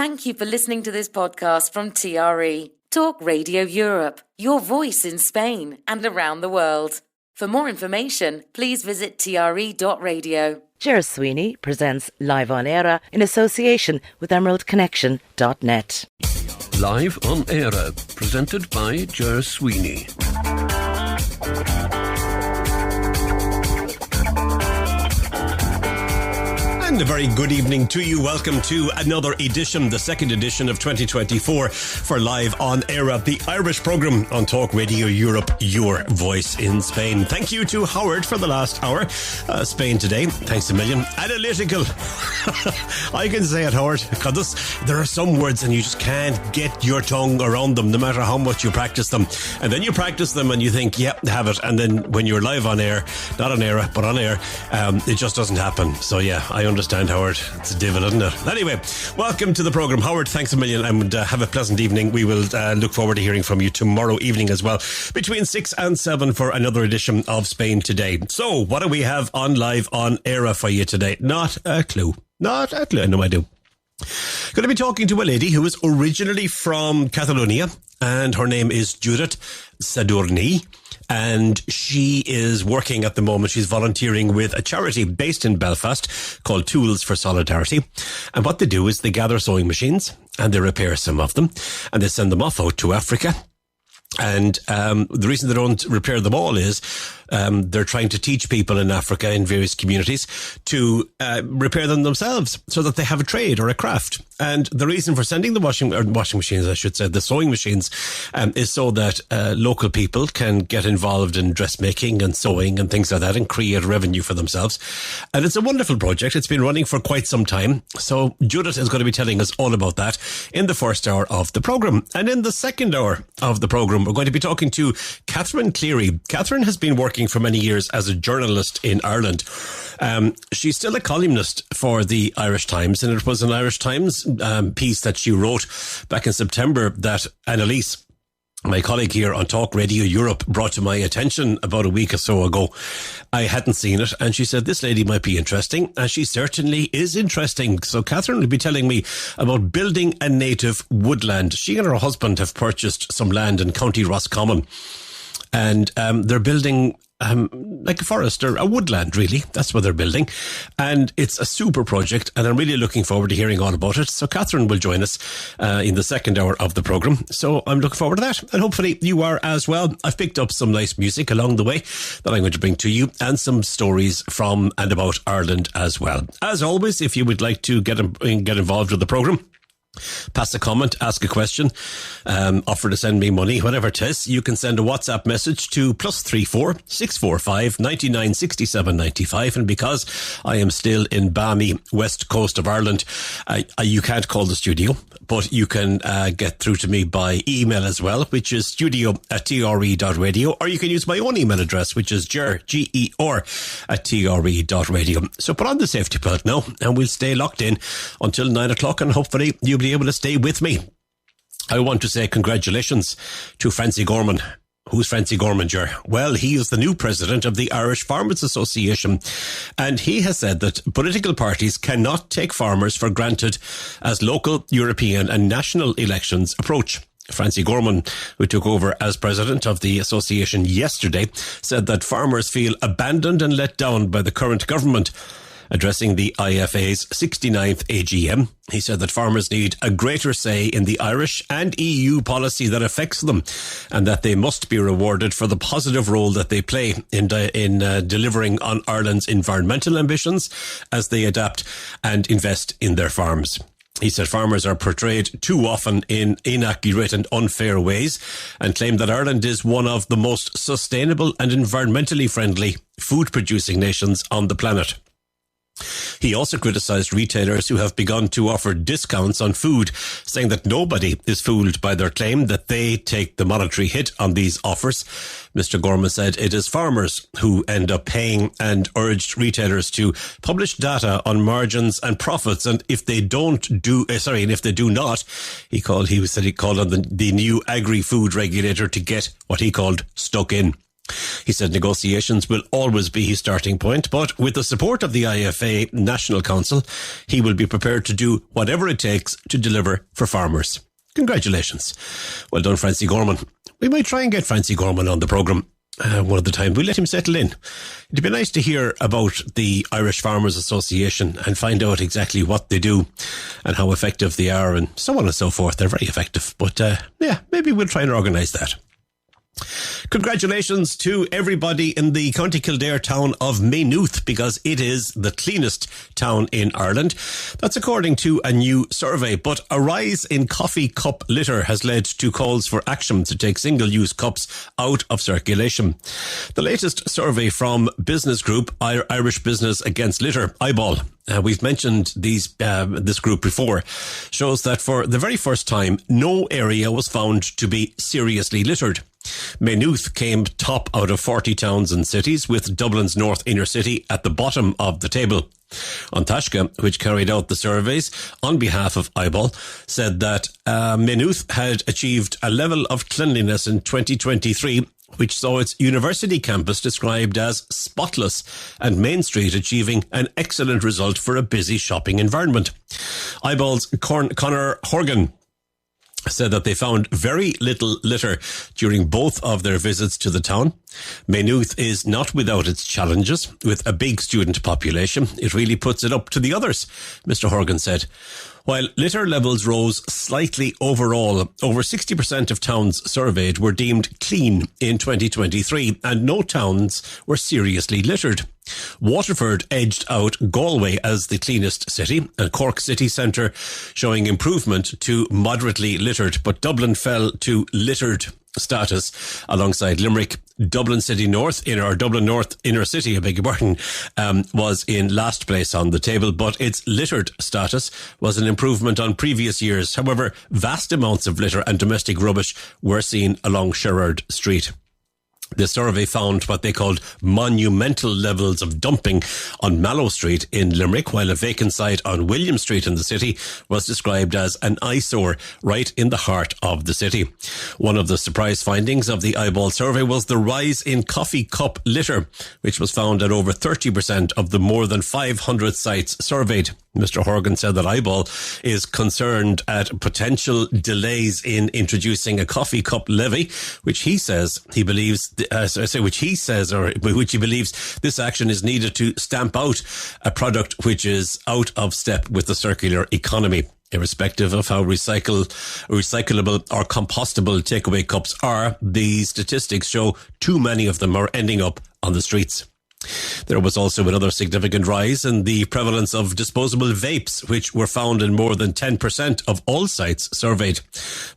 Thank you for listening to this podcast from TRE, Talk Radio Europe, your voice in Spain and around the world. For more information, please visit tre.radio. Ger Sweeney presents Live on Eire in association with emeraldconnection.net. Live on Eire, presented by Ger Sweeney. And a very good evening to you. Welcome to another edition, the second edition of 2024 for Live on Eire, the Irish programme on Talk Radio Europe, your voice in Spain. Thank you to Howard for the last hour. Spain today, thanks a million. Analytical. I can say it, Howard, because there are some words and you just can't get your tongue around them, no matter how much you practice them. And then you practice them and you think, yep, have it. And then when you're live on air, not on Eire, but on air, it just doesn't happen. So yeah, I understand, Howard. It's a devil, isn't it? Anyway, welcome to the programme. Howard, thanks a million, and have a pleasant evening. We will look forward to hearing from you tomorrow evening as well, between 6 and 7 for another edition of Spain Today. So, what do we have on Live on Eire for you today? Not a clue. Not a clue. No, I do. Going to be talking to a lady who is originally from Catalonia, and her name is Judith Sadurni. And she is working at the moment. She's volunteering with a charity based in Belfast called Tools for Solidarity. And what they do is they gather sewing machines and they repair some of them and they send them off out to Africa. And the reason they don't repair them all is they're trying to teach people in Africa, in various communities, to repair them themselves so that they have a trade or a craft. And the reason for sending the washing machines, I should say, the sewing machines, is so that local people can get involved in dressmaking and sewing and things like that and create revenue for themselves. And it's a wonderful project. It's been running for quite some time. So Judith is going to be telling us all about that in the first hour of the programme. And in the second hour of the programme, we're going to be talking to Catherine Cleary. Catherine has been working for many years as a journalist in Ireland. She's still a columnist for the Irish Times, and it was an Irish Times piece that she wrote back in September that Annalise, my colleague here on Talk Radio Europe, brought to my attention about a week or so ago. I hadn't seen it, and she said this lady might be interesting, and she certainly is interesting. So Catherine will be telling me about building a native woodland. She and her husband have purchased some land in County Roscommon, and they're building like a forest or a woodland, really. That's what they're building. And it's a super project, and I'm really looking forward to hearing all about it. So Catherine will join us in the second hour of the programme. So I'm looking forward to that. And hopefully you are as well. I've picked up some nice music along the way that I'm going to bring to you, and some stories from and about Ireland as well. As always, if you would like to get involved with the programme, pass a comment, ask a question, offer to send me money, whatever it is, you can send a WhatsApp message to +34 645 99 67 95. And because I am still in balmy west coast of Ireland, you can't call the studio, but you can get through to me by email as well, which is studio@tre.radio, or you can use my own email address, which is ger@tre.radio. So put on the safety belt now, and we'll stay locked in until 9 o'clock, and hopefully you'll be able to stay with me. I want to say congratulations to Francie Gorman. Who's Francie Gorman, Ger? Well, he is the new president of the Irish Farmers Association, and he has said that political parties cannot take farmers for granted as local, European and national elections approach. Francie Gorman, who took over as president of the association yesterday, said that farmers feel abandoned and let down by the current government. Addressing the IFA's 69th AGM, he said that farmers need a greater say in the Irish and EU policy that affects them, and that they must be rewarded for the positive role that they play in delivering on Ireland's environmental ambitions as they adapt and invest in their farms. He said farmers are portrayed too often in inaccurate and unfair ways, and claimed that Ireland is one of the most sustainable and environmentally friendly food-producing nations on the planet. He also criticised retailers who have begun to offer discounts on food, saying that nobody is fooled by their claim that they take the monetary hit on these offers. Mr. Gorman said it is farmers who end up paying, and urged retailers to publish data on margins and profits. And if they do not, he called on the new agri-food regulator to get what he called stuck in. He said negotiations will always be his starting point, but with the support of the IFA National Council, he will be prepared to do whatever it takes to deliver for farmers. Congratulations. Well done, Francie Gorman. We might try and get Francie Gorman on the programme one of the time. We'll let him settle in. It'd be nice to hear about the Irish Farmers Association and find out exactly what they do and how effective they are and so on and so forth. They're very effective. But maybe we'll try and organise that. Congratulations to everybody in the County Kildare town of Maynooth, because it is the cleanest town in Ireland. That's according to a new survey. But a rise in coffee cup litter has led to calls for action to take single-use cups out of circulation. The latest survey from business group Irish Business Against Litter, Eyeball, we've mentioned this group before, shows that for the very first time, no area was found to be seriously littered. Maynooth came top out of 40 towns and cities, with Dublin's North Inner City at the bottom of the table. An Taisce, which carried out the surveys on behalf of Eyeball, said that Maynooth had achieved a level of cleanliness in 2023 which saw its university campus described as spotless and Main Street achieving an excellent result for a busy shopping environment. Eyeball's Conor Horgan said that they found very little litter during both of their visits to the town. Maynooth is not without its challenges. With a big student population, it really puts it up to the others, Mr. Horgan said. While litter levels rose slightly overall, over 60% of towns surveyed were deemed clean in 2023, and no towns were seriously littered. Waterford edged out Galway as the cleanest city, and Cork city centre showing improvement to moderately littered, but Dublin fell to littered status alongside Limerick. Dublin North Inner City, was in last place on the table, but its littered status was an improvement on previous years. However, vast amounts of litter and domestic rubbish were seen along Sherrard Street. The survey found what they called monumental levels of dumping on Mallow Street in Limerick, while a vacant site on William Street in the city was described as an eyesore right in the heart of the city. One of the surprise findings of the Eyeball survey was the rise in coffee cup litter, which was found at over 30% of the more than 500 sites surveyed. Mr. Horgan said that Eyeball is concerned at potential delays in introducing a coffee cup levy, which he believes this action is needed to stamp out a product which is out of step with the circular economy. Irrespective of how recyclable or compostable takeaway cups are, the statistics show too many of them are ending up on the streets. There was also another significant rise in the prevalence of disposable vapes, which were found in more than 10% of all sites surveyed.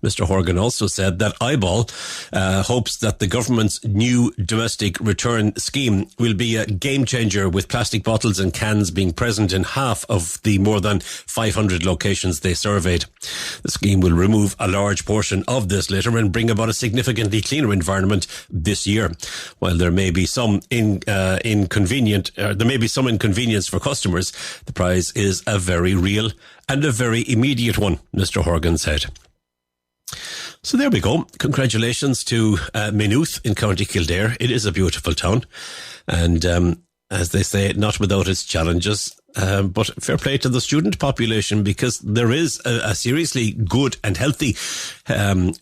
Mr. Horgan also said that Eyeball hopes that the government's new domestic return scheme will be a game changer, with plastic bottles and cans being present in half of the more than 500 locations they surveyed. The scheme will remove a large portion of this litter and bring about a significantly cleaner environment this year. While there may be some inconvenience for customers, the prize is a very real and a very immediate one, Mr. Horgan said. So there we go. Congratulations to Maynooth in County Kildare. It is a beautiful town, and as they say, not without its challenges. But fair play to the student population, because there is a seriously good and healthy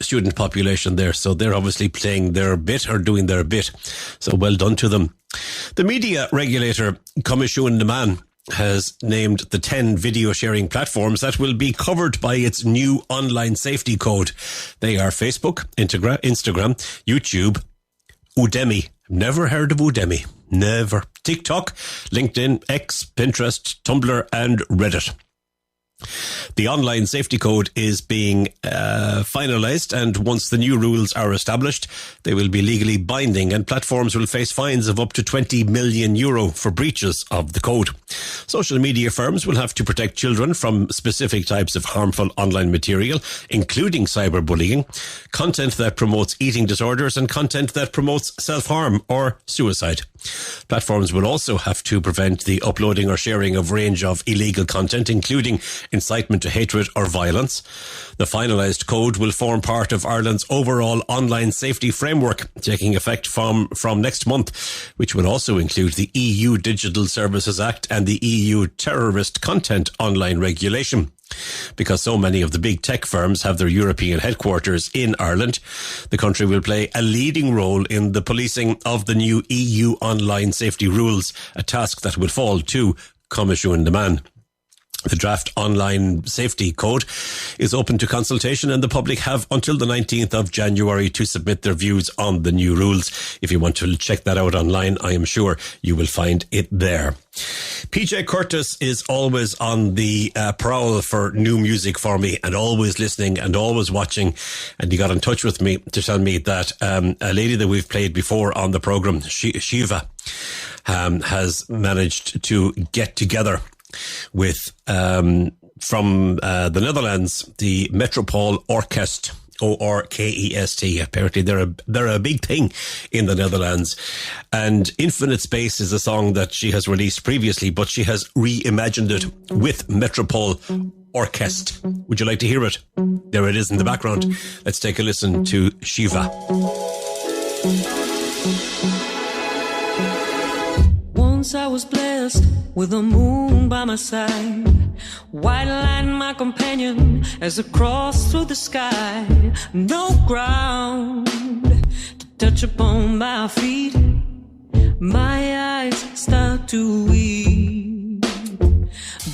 student population there. So they're obviously playing their bit or doing their bit. So well done to them. The media regulator, Comisiún na Man, has named the 10 video sharing platforms that will be covered by its new online safety code. They are Facebook, Instagram, YouTube, Udemy. Never heard of Udemy. Never. TikTok, LinkedIn, X, Pinterest, Tumblr, and Reddit. The online safety code is being finalised, and once the new rules are established, they will be legally binding, and platforms will face fines of up to €20 million for breaches of the code. Social media firms will have to protect children from specific types of harmful online material, including cyberbullying, content that promotes eating disorders, and content that promotes self-harm or suicide. Platforms will also have to prevent the uploading or sharing of range of illegal content, including incitement to hatred or violence. The finalised code will form part of Ireland's overall online safety framework, taking effect from next month, which will also include the EU Digital Services Act and the EU Terrorist Content Online Regulation. Because so many of the big tech firms have their European headquarters in Ireland, the country will play a leading role in the policing of the new EU online safety rules, a task that will fall to Commission de Man. The draft online safety code is open to consultation, and the public have until the 19th of January to submit their views on the new rules. If you want to check that out online, I am sure you will find it there. PJ Curtis is always on the prowl for new music for me, and always listening and always watching. And he got in touch with me to tell me that a lady that we've played before on the programme, Shiva, has managed to get together with from the Netherlands, the Metropole Orkest, ORKEST. Apparently they're a big thing in the Netherlands. And Infinite Space is a song that she has released previously, but she has reimagined it with Metropole Orkest. Would you like to hear it? There it is in the background. Let's take a listen to Shiva. Once I was blessed with the moon by my side, white line my companion as I crossed through the sky. No ground to touch upon my feet, my eyes start to weep.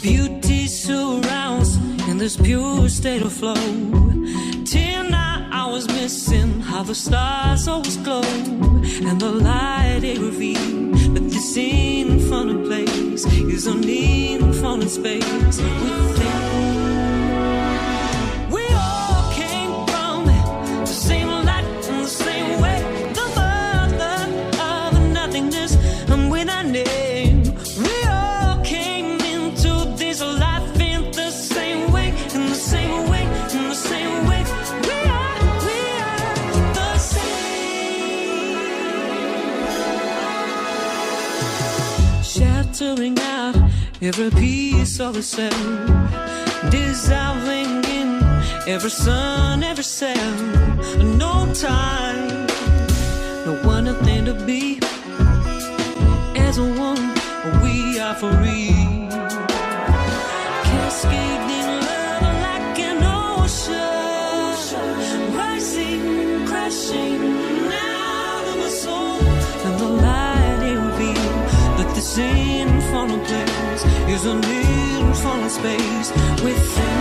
Beauty surrounds in this pure state of flow. Till now I was missing how the stars always glow, and the light they reveal that this infinite place is an infinite space within. We all came from the same light and the same way, the mother of nothingness, and with our name. We all came into this life in the same way, in the same way, in the same way. We are the same. Shattering out every piece of the cell, dissolving in every sun, every cell. No time, no one thing to be. As a one, we are free. Cascading love like an ocean, rising, crashing out of my soul. And the light they reveal that this infinite place is an infinite space within.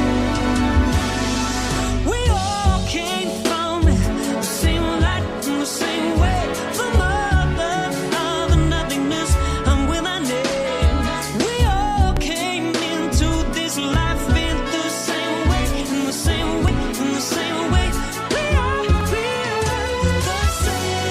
We all came from the same light and the same way, the mother of nothingness, and with our name. We all came into this life in the same way, in the same way, in the same way. We are the same.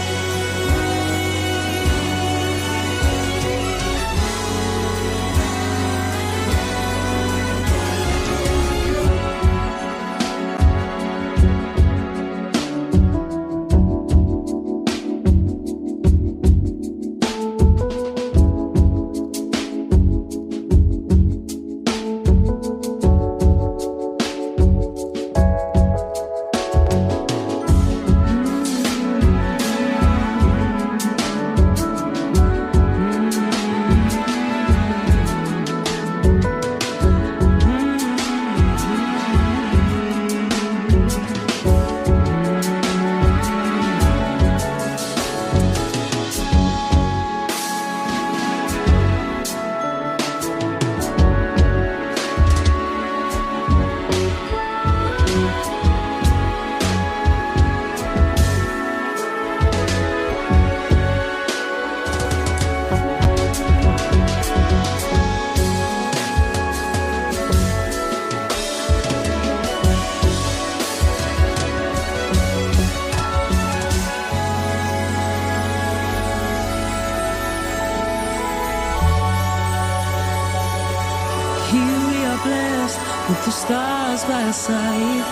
with the stars by our side.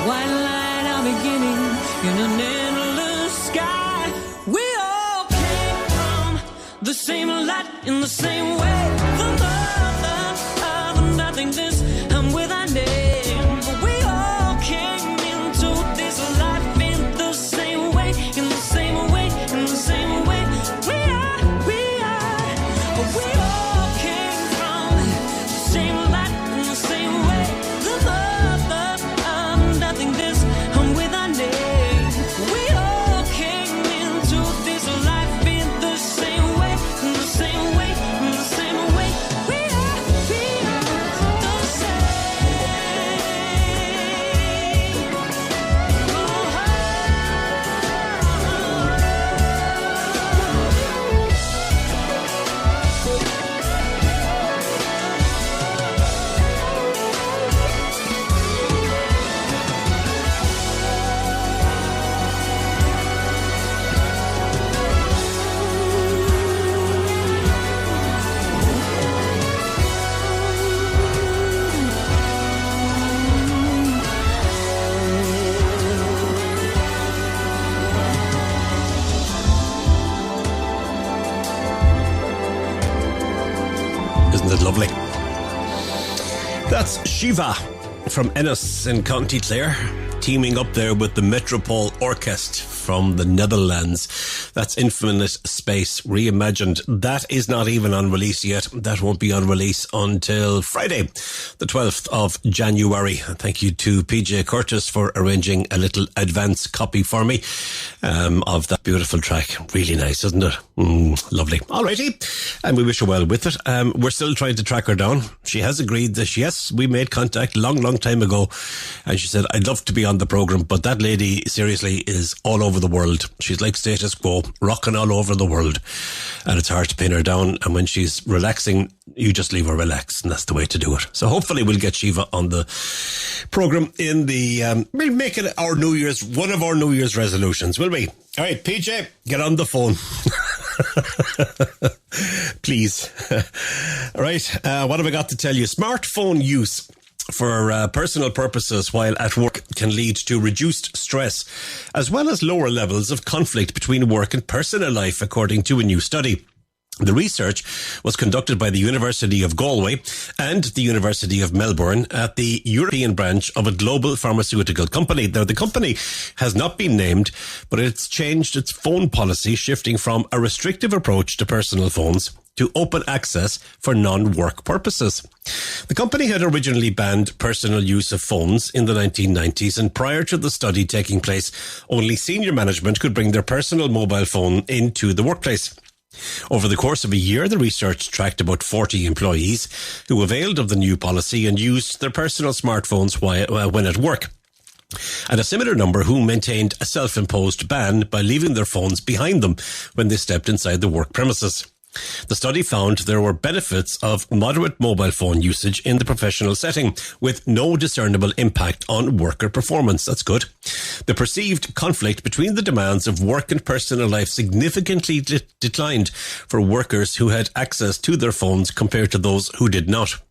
White line, our beginning in an endless sky. We all came from the same light in the same way. The mother of nothingness, and with That's Shiva from Ennis in County Clare, teaming up there with the Metropole Orkest from the Netherlands. That's Infinite Space reimagined. That is not even on release yet. That won't be on release until Friday, the 12th of January. Thank you to PJ Curtis for arranging a little advance copy for me of that beautiful track. Really nice, isn't it? Lovely. Alrighty. And we wish her well with it. We're still trying to track her down. She has agreed that, yes, we made contact long time ago. And she said, I'd love to be on the programme, but that lady seriously is all over the world. She's like status quo, rocking all over the world. And it's hard to pin her down. And when she's relaxing, you just leave her relaxed. And that's the way to do it. So hopefully we'll get Shiva on the programme in the, we'll make it our New Year's, one of our New Year's resolutions, will we? All right, PJ, get on the phone. Please. All right, what have I got to tell you? Smartphone use for personal purposes while at work can lead to reduced stress, as well as lower levels of conflict between work and personal life, according to a new study. The research was conducted by the University of Galway and the University of Melbourne at the European branch of a global pharmaceutical company. Now, the company has not been named, but it's changed its phone policy, shifting from a restrictive approach to personal phones to open access for non-work purposes. The company had originally banned personal use of phones in the 1990s, and prior to the study taking place, only senior management could bring their personal mobile phone into the workplace. Over the course of a year, the research tracked about 40 employees who availed of the new policy and used their personal smartphones when at work, and a similar number who maintained a self-imposed ban by leaving their phones behind them when they stepped inside the work premises. The study found there were benefits of moderate mobile phone usage in the professional setting, with no discernible impact on worker performance. That's good. The perceived conflict between the demands of work and personal life significantly declined for workers who had access to their phones compared to those who did not.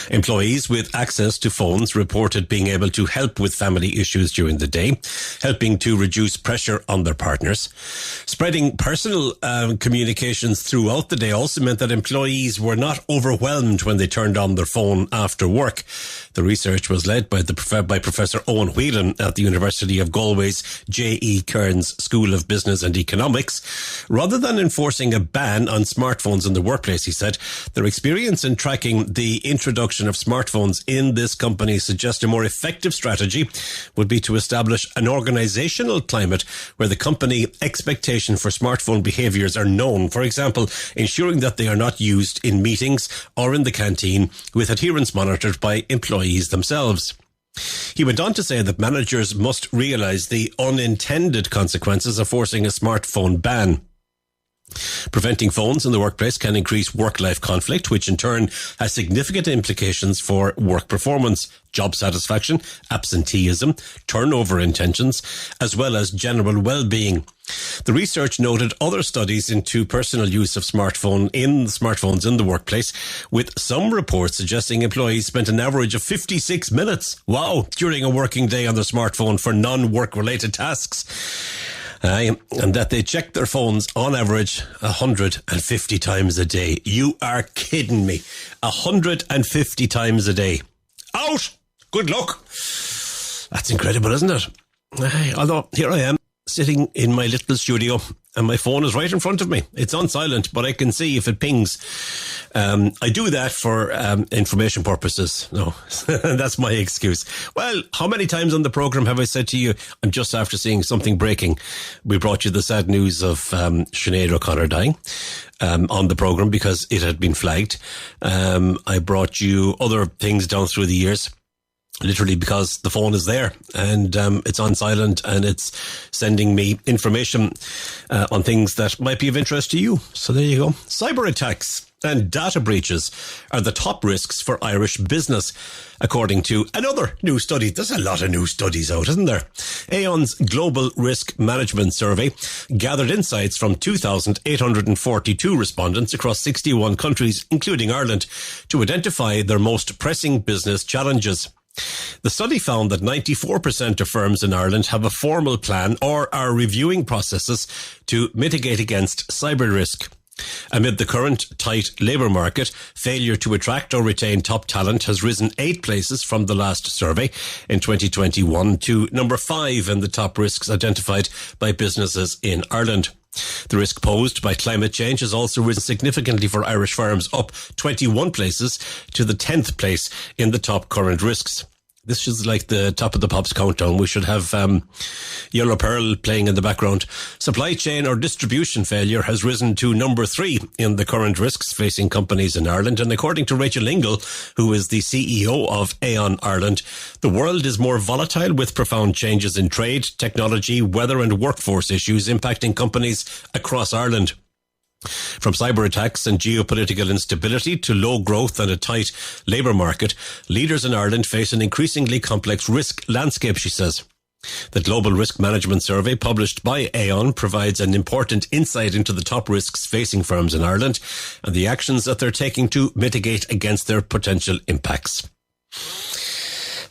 Employees with access to phones reported being able to help with family issues during the day, helping to reduce pressure on their partners. Spreading personal communications throughout the day also meant that employees were not overwhelmed when they turned on their phone after work. The research was led by Professor Owen Whelan at the University of Galway's J.E. Kearns School of Business and Economics. Rather than enforcing a ban on smartphones in the workplace, he said, their experience in tracking the introduction of smartphones in this company suggests a more effective strategy would be to establish an organizational climate where the company expectation for smartphone behaviors are known. For example, ensuring that they are not used in meetings or in the canteen, with adherence monitored by employees themselves. He went on to say that managers must realize the unintended consequences of forcing a smartphone ban. Preventing phones in the workplace can increase work-life conflict, which in turn has significant implications for work performance, job satisfaction, absenteeism, turnover intentions, as well as general well-being. The research noted other studies into personal use of smartphones in the workplace, with some reports suggesting employees spent an average of 56 minutes, during a working day on their smartphone for non-work related tasks. And that they check their phones on average 150 times a day. You are kidding me. 150 times a day. Out! Good luck. That's incredible, isn't it? Although, here I am, sitting in my little studio, and my phone is right in front of me. It's on silent, but I can see if it pings. I do that for information purposes. No, that's my excuse. Well, how many times on the programme have I said to you, I'm just after seeing something breaking? We brought you the sad news of Sinead O'Connor dying on the programme because it had been flagged. I brought you other things down through the years, literally because the phone is there and it's on silent and it's sending me information on things that might be of interest to you. So there you go. Cyber attacks and data breaches are the top risks for Irish business, according to another new study. There's a lot of new studies out, isn't there? Aon's Global Risk Management Survey gathered insights from 2,842 respondents across 61 countries, including Ireland, to identify their most pressing business challenges. The study found that 94% of firms in Ireland have a formal plan or are reviewing processes to mitigate against cyber risk. Amid the current tight labour market, failure to attract or retain top talent has risen 8 places from the last survey in 2021 to number 5 in the top risks identified by businesses in Ireland. The risk posed by climate change has also risen significantly for Irish firms, up 21 places to the 10th place in the top current risks. This is like the top of the pops countdown. We should have Yellow Pearl playing in the background. Supply chain or distribution failure has risen to number 3 in the current risks facing companies in Ireland. And according to Rachel Lingle, who is the CEO of Aon Ireland, the world is more volatile with profound changes in trade, technology, weather and workforce issues impacting companies across Ireland. From cyber attacks and geopolitical instability to low growth and a tight labour market, leaders in Ireland face an increasingly complex risk landscape, she says. The Global Risk Management Survey published by Aon provides an important insight into the top risks facing firms in Ireland and the actions that they're taking to mitigate against their potential impacts.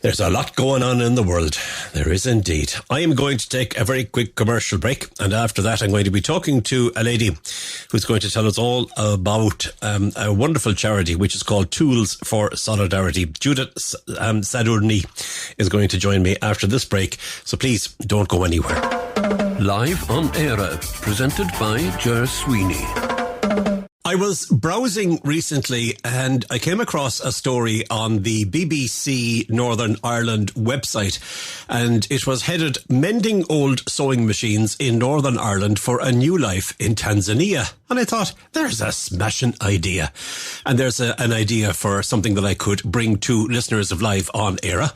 There's a lot going on in the world. There is indeed. I am going to take a very quick commercial break, and after that I'm going to be talking to a lady who's going to tell us all about a wonderful charity which is called Tools for Solidarity. Judith Sadurni is going to join me after this break, so please don't go anywhere. Live on Eire, presented by Ger Sweeney. I was browsing recently and I came across a story on the BBC Northern Ireland website, and it was headed "Mending Old Sewing Machines in Northern Ireland for a New Life in Tanzania." And I thought, there's a smashing idea. And there's an idea for something that I could bring to listeners of Live on Eire.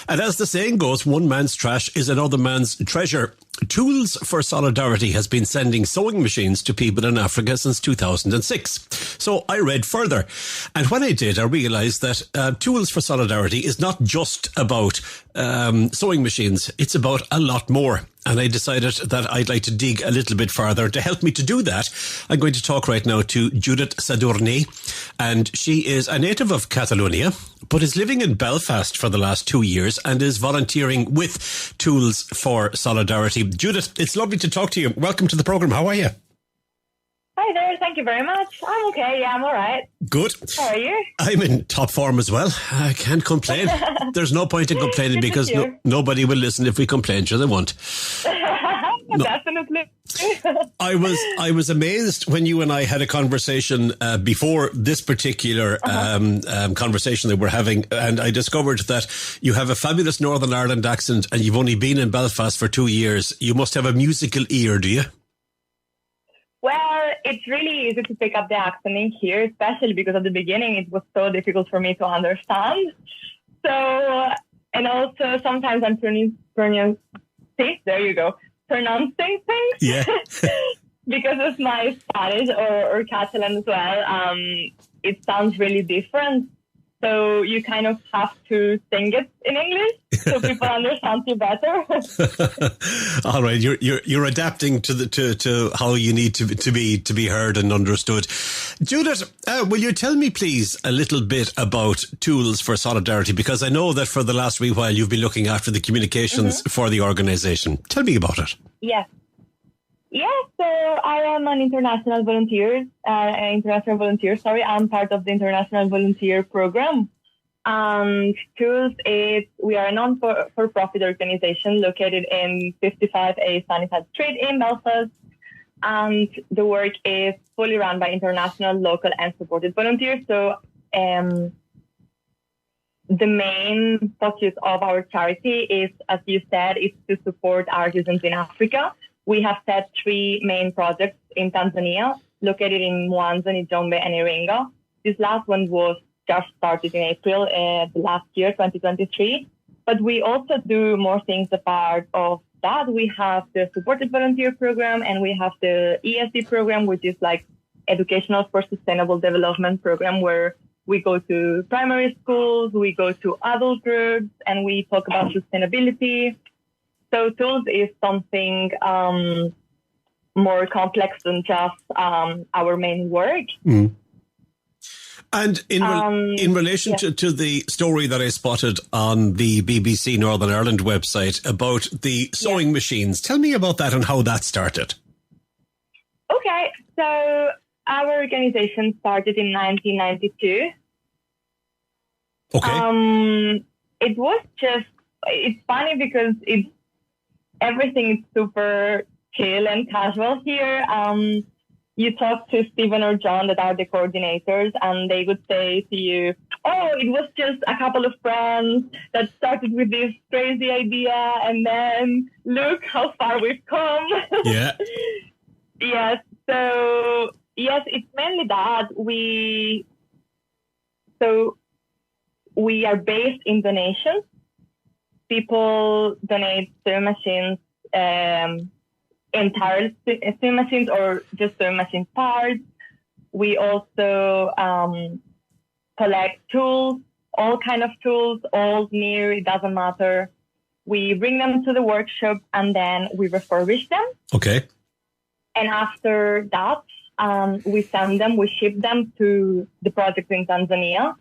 And as the saying goes, one man's trash is another man's treasure. Tools for Solidarity has been sending sewing machines to people in Africa since 2006. So I read further. And when I did, I realised that Tools for Solidarity is not just about sewing machines. It's about a lot more. And I decided that I'd like to dig a little bit further. To help me to do that, I'm going to talk right now to Judith Sadurni. And she is a native of Catalonia, but is living in Belfast for the last 2 years and is volunteering with Tools for Solidarity. Judith, it's lovely to talk to you. Welcome to the programme. How are you? Hi there, thank you very much. I'm okay, yeah, I'm all right. Good. How are you? I'm in top form as well. I can't complain. There's no point in complaining because nobody will listen if we complain, sure they won't. No. Definitely. I was amazed when you and I had a conversation before this particular conversation that we're having, and I discovered that you have a fabulous Northern Ireland accent and you've only been in Belfast for 2 years. You must have a musical ear, do you? Well, it's really easy to pick up the accent in here, especially because at the beginning it was so difficult for me to understand. So, and also sometimes I'm pronouncing things. Yeah. Because of my Spanish or Catalan as well, it sounds really different. So you kind of have to sing it in English so people understand you better. All right, you're adapting to how you need to be heard and understood. Judith, will you tell me please a little bit about Tools for Solidarity, because I know that for the last wee while you've been looking after the communications for the organisation. Tell me about it. Yes. Yeah, so I am an international volunteer. I'm part of the international volunteer program. And Tools we are a non-for-profit organization located in 55A Sunnyside Street in Belfast. And the work is fully run by international, local and supported volunteers. So the main focus of our charity is, as you said, is to support artisans in Africa. We have set 3 main projects in Tanzania, located in Mwanza, Njombe, and Iringa. This last one was just started in April last year, 2023. But we also do more things apart of that. We have the supported volunteer program, and we have the ESD program, which is like Educational for Sustainable Development program, where we go to primary schools, we go to adult groups, and we talk about sustainability. So Tools is something more complex than just our main work. Mm. And in relation to the story that I spotted on the BBC Northern Ireland website about the sewing machines, tell me about that and how that started. Okay, so our organization started in 1992. Okay. It was just, it's funny because everything is super chill and casual here. You talk to Stephen or John that are the coordinators, and they would say to you, oh, it was just a couple of friends that started with this crazy idea, and then look how far we've come. Yeah. Yes. So, yes, it's mainly that we are based in donations. People donate sewing machines, entire sewing machines or just sewing machine parts. We also collect tools, all kind of tools, old, new, it doesn't matter. We bring them to the workshop and then we refurbish them. Okay. And after that, we ship them to the project in Tanzania.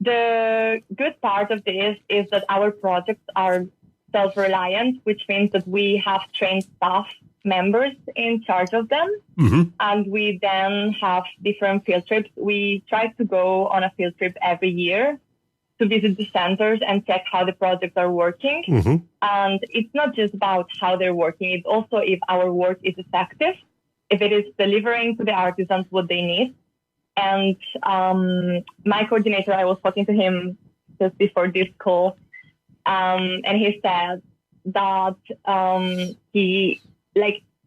The good part of this is that our projects are self-reliant, which means that we have trained staff members in charge of them. Mm-hmm. And we then have different field trips. We try to go on a field trip every year to visit the centers and check how the projects are working. Mm-hmm. And it's not just about how they're working. It's also if our work is effective, if it is delivering to the artisans what they need. And my coordinator, I was talking to him just before this call, and he said that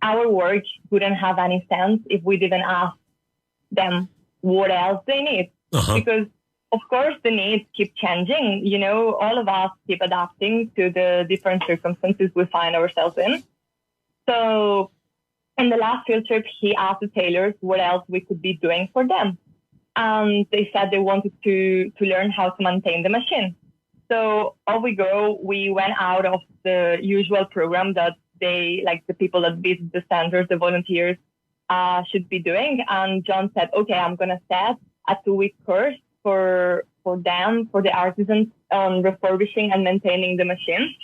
our work wouldn't have any sense if we didn't ask them what else they need. Uh-huh. Because, of course, the needs keep changing. You know, all of us keep adapting to the different circumstances we find ourselves in. So in the last field trip, he asked the tailors what else we could be doing for them. And they said they wanted to learn how to maintain the machine. So off we go. We went out of the usual program that the people that visit the centers, the volunteers, should be doing. And John said, okay, I'm going to set a 2-week course for them, for the artisans, on refurbishing and maintaining the machines.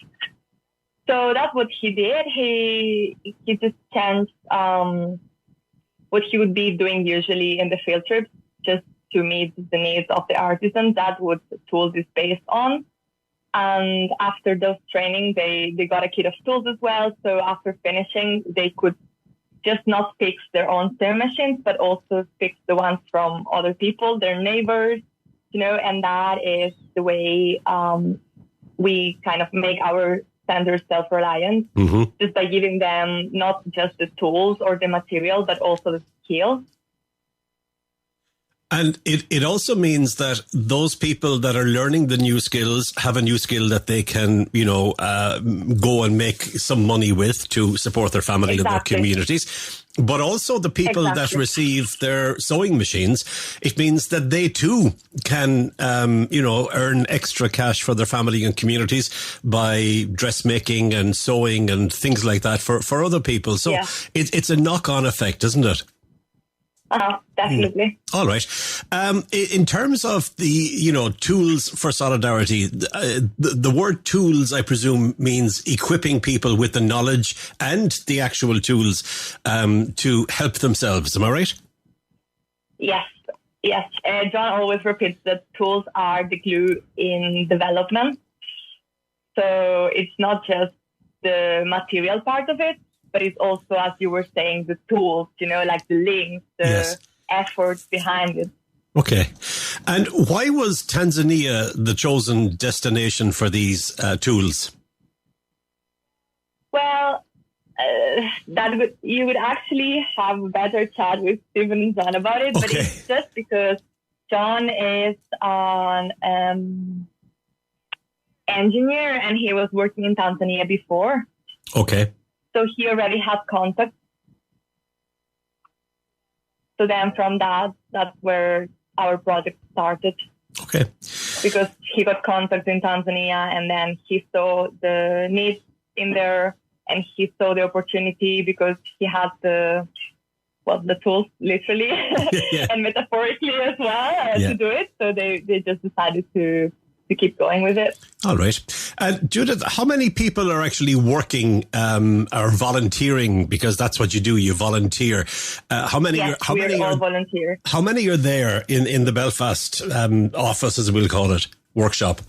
So that's what he did. He just changed what he would be doing usually in the field trips, just to meet the needs of the artisans. That's what the tools is based on. And after those training, they got a kit of tools as well. So after finishing, they could just not fix their own sewing machines, but also fix the ones from other people, their neighbors, and that is the way we kind of make our centers self-reliant, mm-hmm. just by giving them not just the tools or the material, but also the skills. And it also means that those people that are learning the new skills have a new skill that they can, go and make some money with to support their family and their communities. But also the people that receive their sewing machines, it means that they too can, earn extra cash for their family and communities by dressmaking and sewing and things like that for other people. So it's a knock-on effect, isn't it? Definitely. All right. In terms of the, tools for solidarity, the word tools, I presume, means equipping people with the knowledge and the actual tools to help themselves. Am I right? Yes. John always repeats that tools are the glue in development. So it's not just the material part of it, but it's also, as you were saying, the tools, like the links, the effort behind it. Okay. And why was Tanzania the chosen destination for these tools? Well, you would actually have a better chat with Stephen and John about it, but it's just because John is an engineer and he was working in Tanzania before. Okay. So he already had contact. So then from that's where our project started. Okay. Because he got contact in Tanzania and then he saw the needs in there and he saw the opportunity because he had the tools literally and metaphorically as well to do it. So they just decided to to keep going with it. All right. Judith, how many people are actually working or volunteering? Because that's what you do. You volunteer. How many? Yes, How many all are volunteers. How many are there in the Belfast office, as we'll call it, workshop?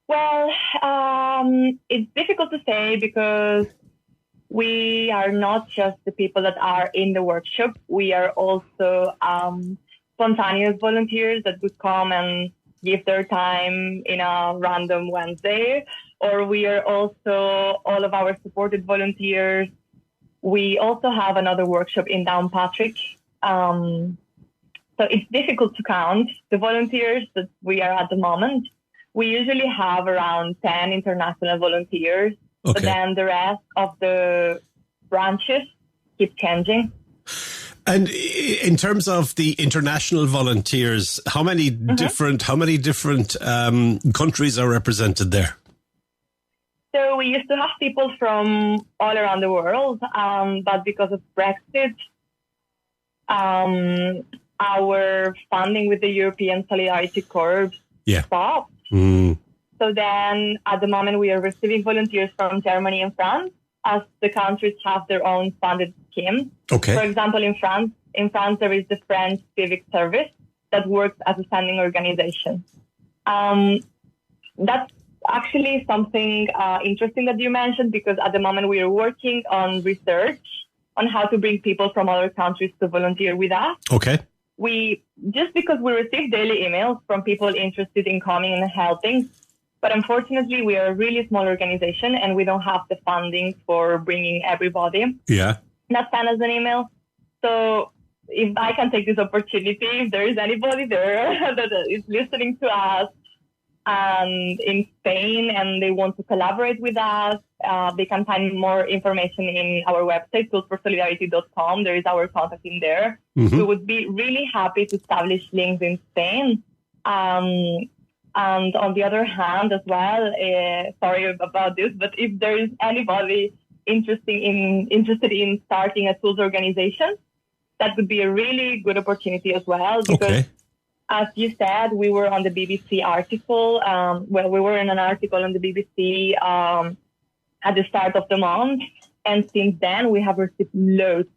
Well, it's difficult to say because we are not just the people that are in the workshop. We are also spontaneous volunteers that would come and give their time in a random Wednesday. Or we are also all of our supported volunteers. We also have another workshop in Downpatrick. So it's difficult to count the volunteers that we are at the moment. We usually have around 10 international volunteers, but then the rest of the branches keep changing. And in terms of the international volunteers, how many different countries are represented there? So we used to have people from all around the world, but because of Brexit, our funding with the European Solidarity Corps stopped. So then at the moment we are receiving volunteers from Germany and France, as the countries have their own funded schemes. For example, in France there is the French Civic Service that works as a standing organization. That's actually something interesting that you mentioned, because at the moment we are working on research on how to bring people from other countries to volunteer with us. Because we receive daily emails from people interested in coming and helping, but unfortunately we are a really small organization and we don't have the funding for bringing everybody that send us an email. So if I can take this opportunity, if there is anybody there that is listening to us and in Spain and they want to collaborate with us, they can find more information in our website, toolsforsolidarity.com. There is our contact in there. We would be really happy to establish links in Spain. And on the other hand as well, sorry about this, but if there is anybody interested in starting a tools organization, that would be a really good opportunity as well. Because as you said, we were on the BBC article. We were in an article on the BBC at the start of the month. And since then, we have received loads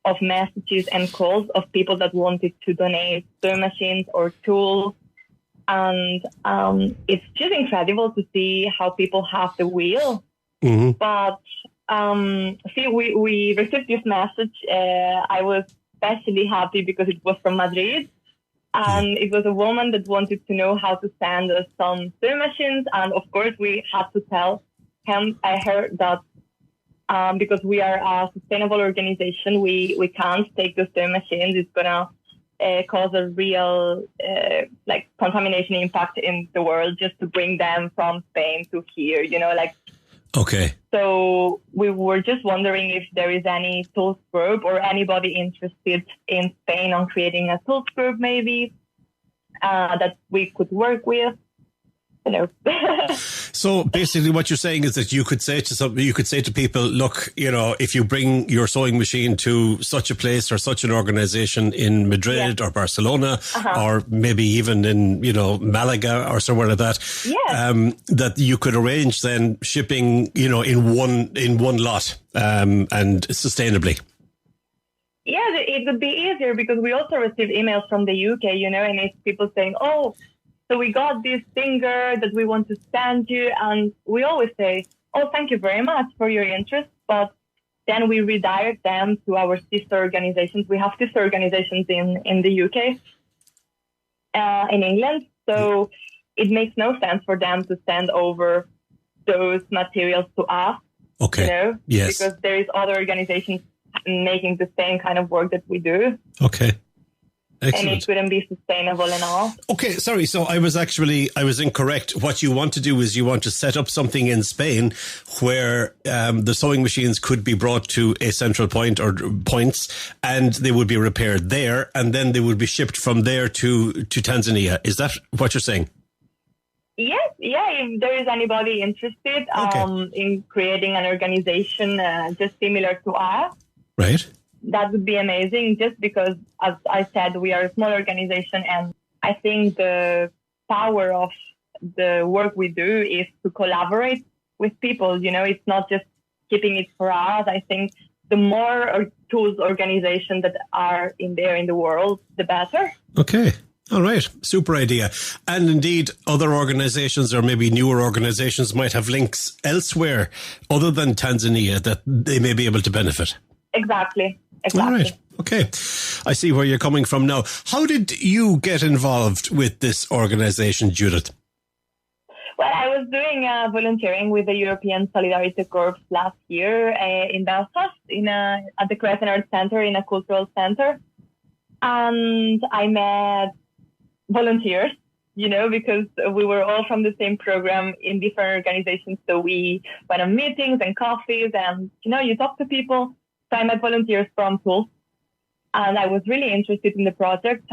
of messages and calls of people that wanted to donate sewing machines or tools. And it's just incredible to see how people have the will. But we received this message. I was especially happy because it was from Madrid. And it was a woman that wanted to know how to send us some sewing machines. And of course, we had to tell her that because we are a sustainable organization, we can't take the sewing machines. It's going to cause a real contamination impact in the world just to bring them from Spain to here, So we were just wondering if there is any tools group or anybody interested in Spain on creating a tools group maybe that we could work with. So basically what you're saying is that you could say to people, look, if you bring your sewing machine to such a place or such an organization in Madrid or Barcelona or maybe even in, Malaga or somewhere like that, that you could arrange then shipping, in one lot and sustainably. Yeah, it would be easier because we also receive emails from the UK, and it's people saying, so we got this finger that we want to send you. And we always say, thank you very much for your interest. But then we redirect them to our sister organizations. We have sister organizations in the UK, in England. So it makes no sense for them to send over those materials to us. Because there is other organizations making the same kind of work that we do. Excellent. And it wouldn't be sustainable and all. Okay, sorry. So I was incorrect. What you want to do is you want to set up something in Spain where the sewing machines could be brought to a central point or points and they would be repaired there and then they would be shipped from there to Tanzania. Is that what you're saying? Yes. Yeah. If there is anybody interested in creating an organization just similar to us. Right. That would be amazing just because, as I said, we are a small organization and I think the power of the work we do is to collaborate with people. You know, it's not just keeping it for us. I think the more tools organizations that are in the world, the better. Okay. All right. Super idea. And indeed, other organizations or maybe newer organizations might have links elsewhere other than Tanzania that they may be able to benefit. Exactly. All right. Okay. I see where you're coming from now. How did you get involved with this organization, Judith? Well, I was doing volunteering with the European Solidarity Corps last year in Belfast at the Crescent Arts Centre in a cultural centre. And I met volunteers, you know, because we were all from the same program in different organizations. So we went on meetings and coffees and, you know, you talk to people. So I met volunteers from Tools and I was really interested in the project.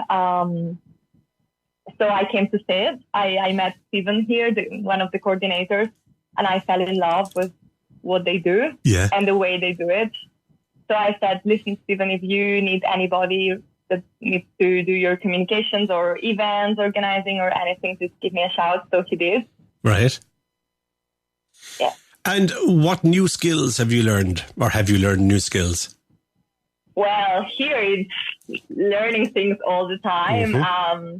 So I came to see it. I met Stephen here, one of the coordinators, and I fell in love with what they do and the way they do it. So I said, listen, Stephen, if you need anybody that needs to do your communications or events, organizing or anything, just give me a shout. So he did. Right. Yeah. And what new skills have you learned, or have you learned new skills? Well, here it's learning things all the time. Mm-hmm.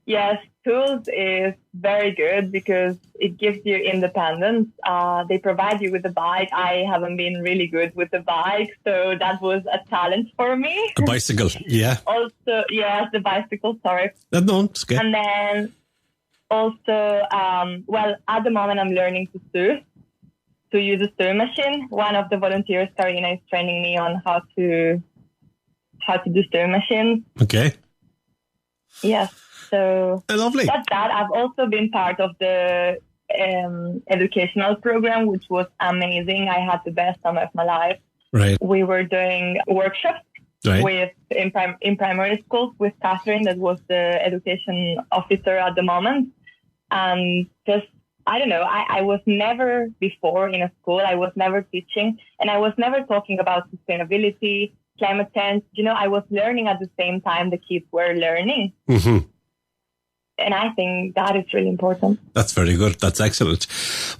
Yes, Tools is very good because it gives you independence. They provide you with a bike. I haven't been really good with the bike, so that was a challenge for me. A bicycle, yeah. Also, yes, the bicycle, sorry. No, it's good. And then also, well, at the moment I'm learning to use a sewing machine. One of the volunteers, Karina, is training me on how to do sewing machines. Okay. Yes. So lovely. That's that. I've also been part of the educational program, which was amazing. I had the best summer of my life. Right. We were doing workshops in primary schools with Catherine, that was the education officer at the moment. And just, I don't know, I was never before in a school. I was never teaching and I was never talking about sustainability, climate change. You know, I was learning at the same time the kids were learning. Mm-hmm. And I think that is really important. That's very good. That's excellent.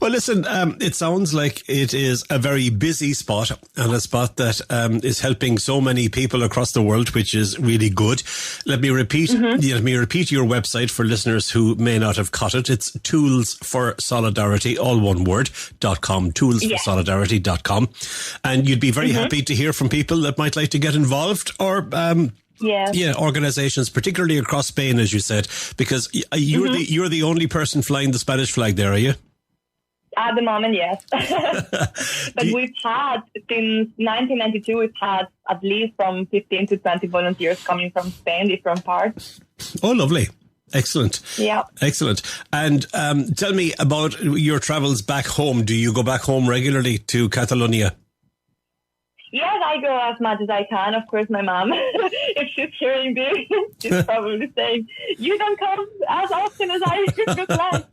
Well, listen, it sounds like it is a very busy spot and a spot that is helping so many people across the world, which is really good. Let me repeat your website for listeners who may not have caught it. It's Tools for Solidarity, all one word, .com, toolsforsolidarity.com. And you'd be very happy to hear from people that might like to get involved or organizations, particularly across Spain, as you said, because you're the only person flying the Spanish flag there, are you? At the moment, yes. But we've had, since 1992, we've had at least from 15 to 20 volunteers coming from Spain, different parts. Oh, lovely. Excellent. Yeah. Excellent. And tell me about your travels back home. Do you go back home regularly to Catalonia? Yes, I go as much as I can. Of course, my mom, if she's hearing this, she's probably saying, you don't come as often as I would like.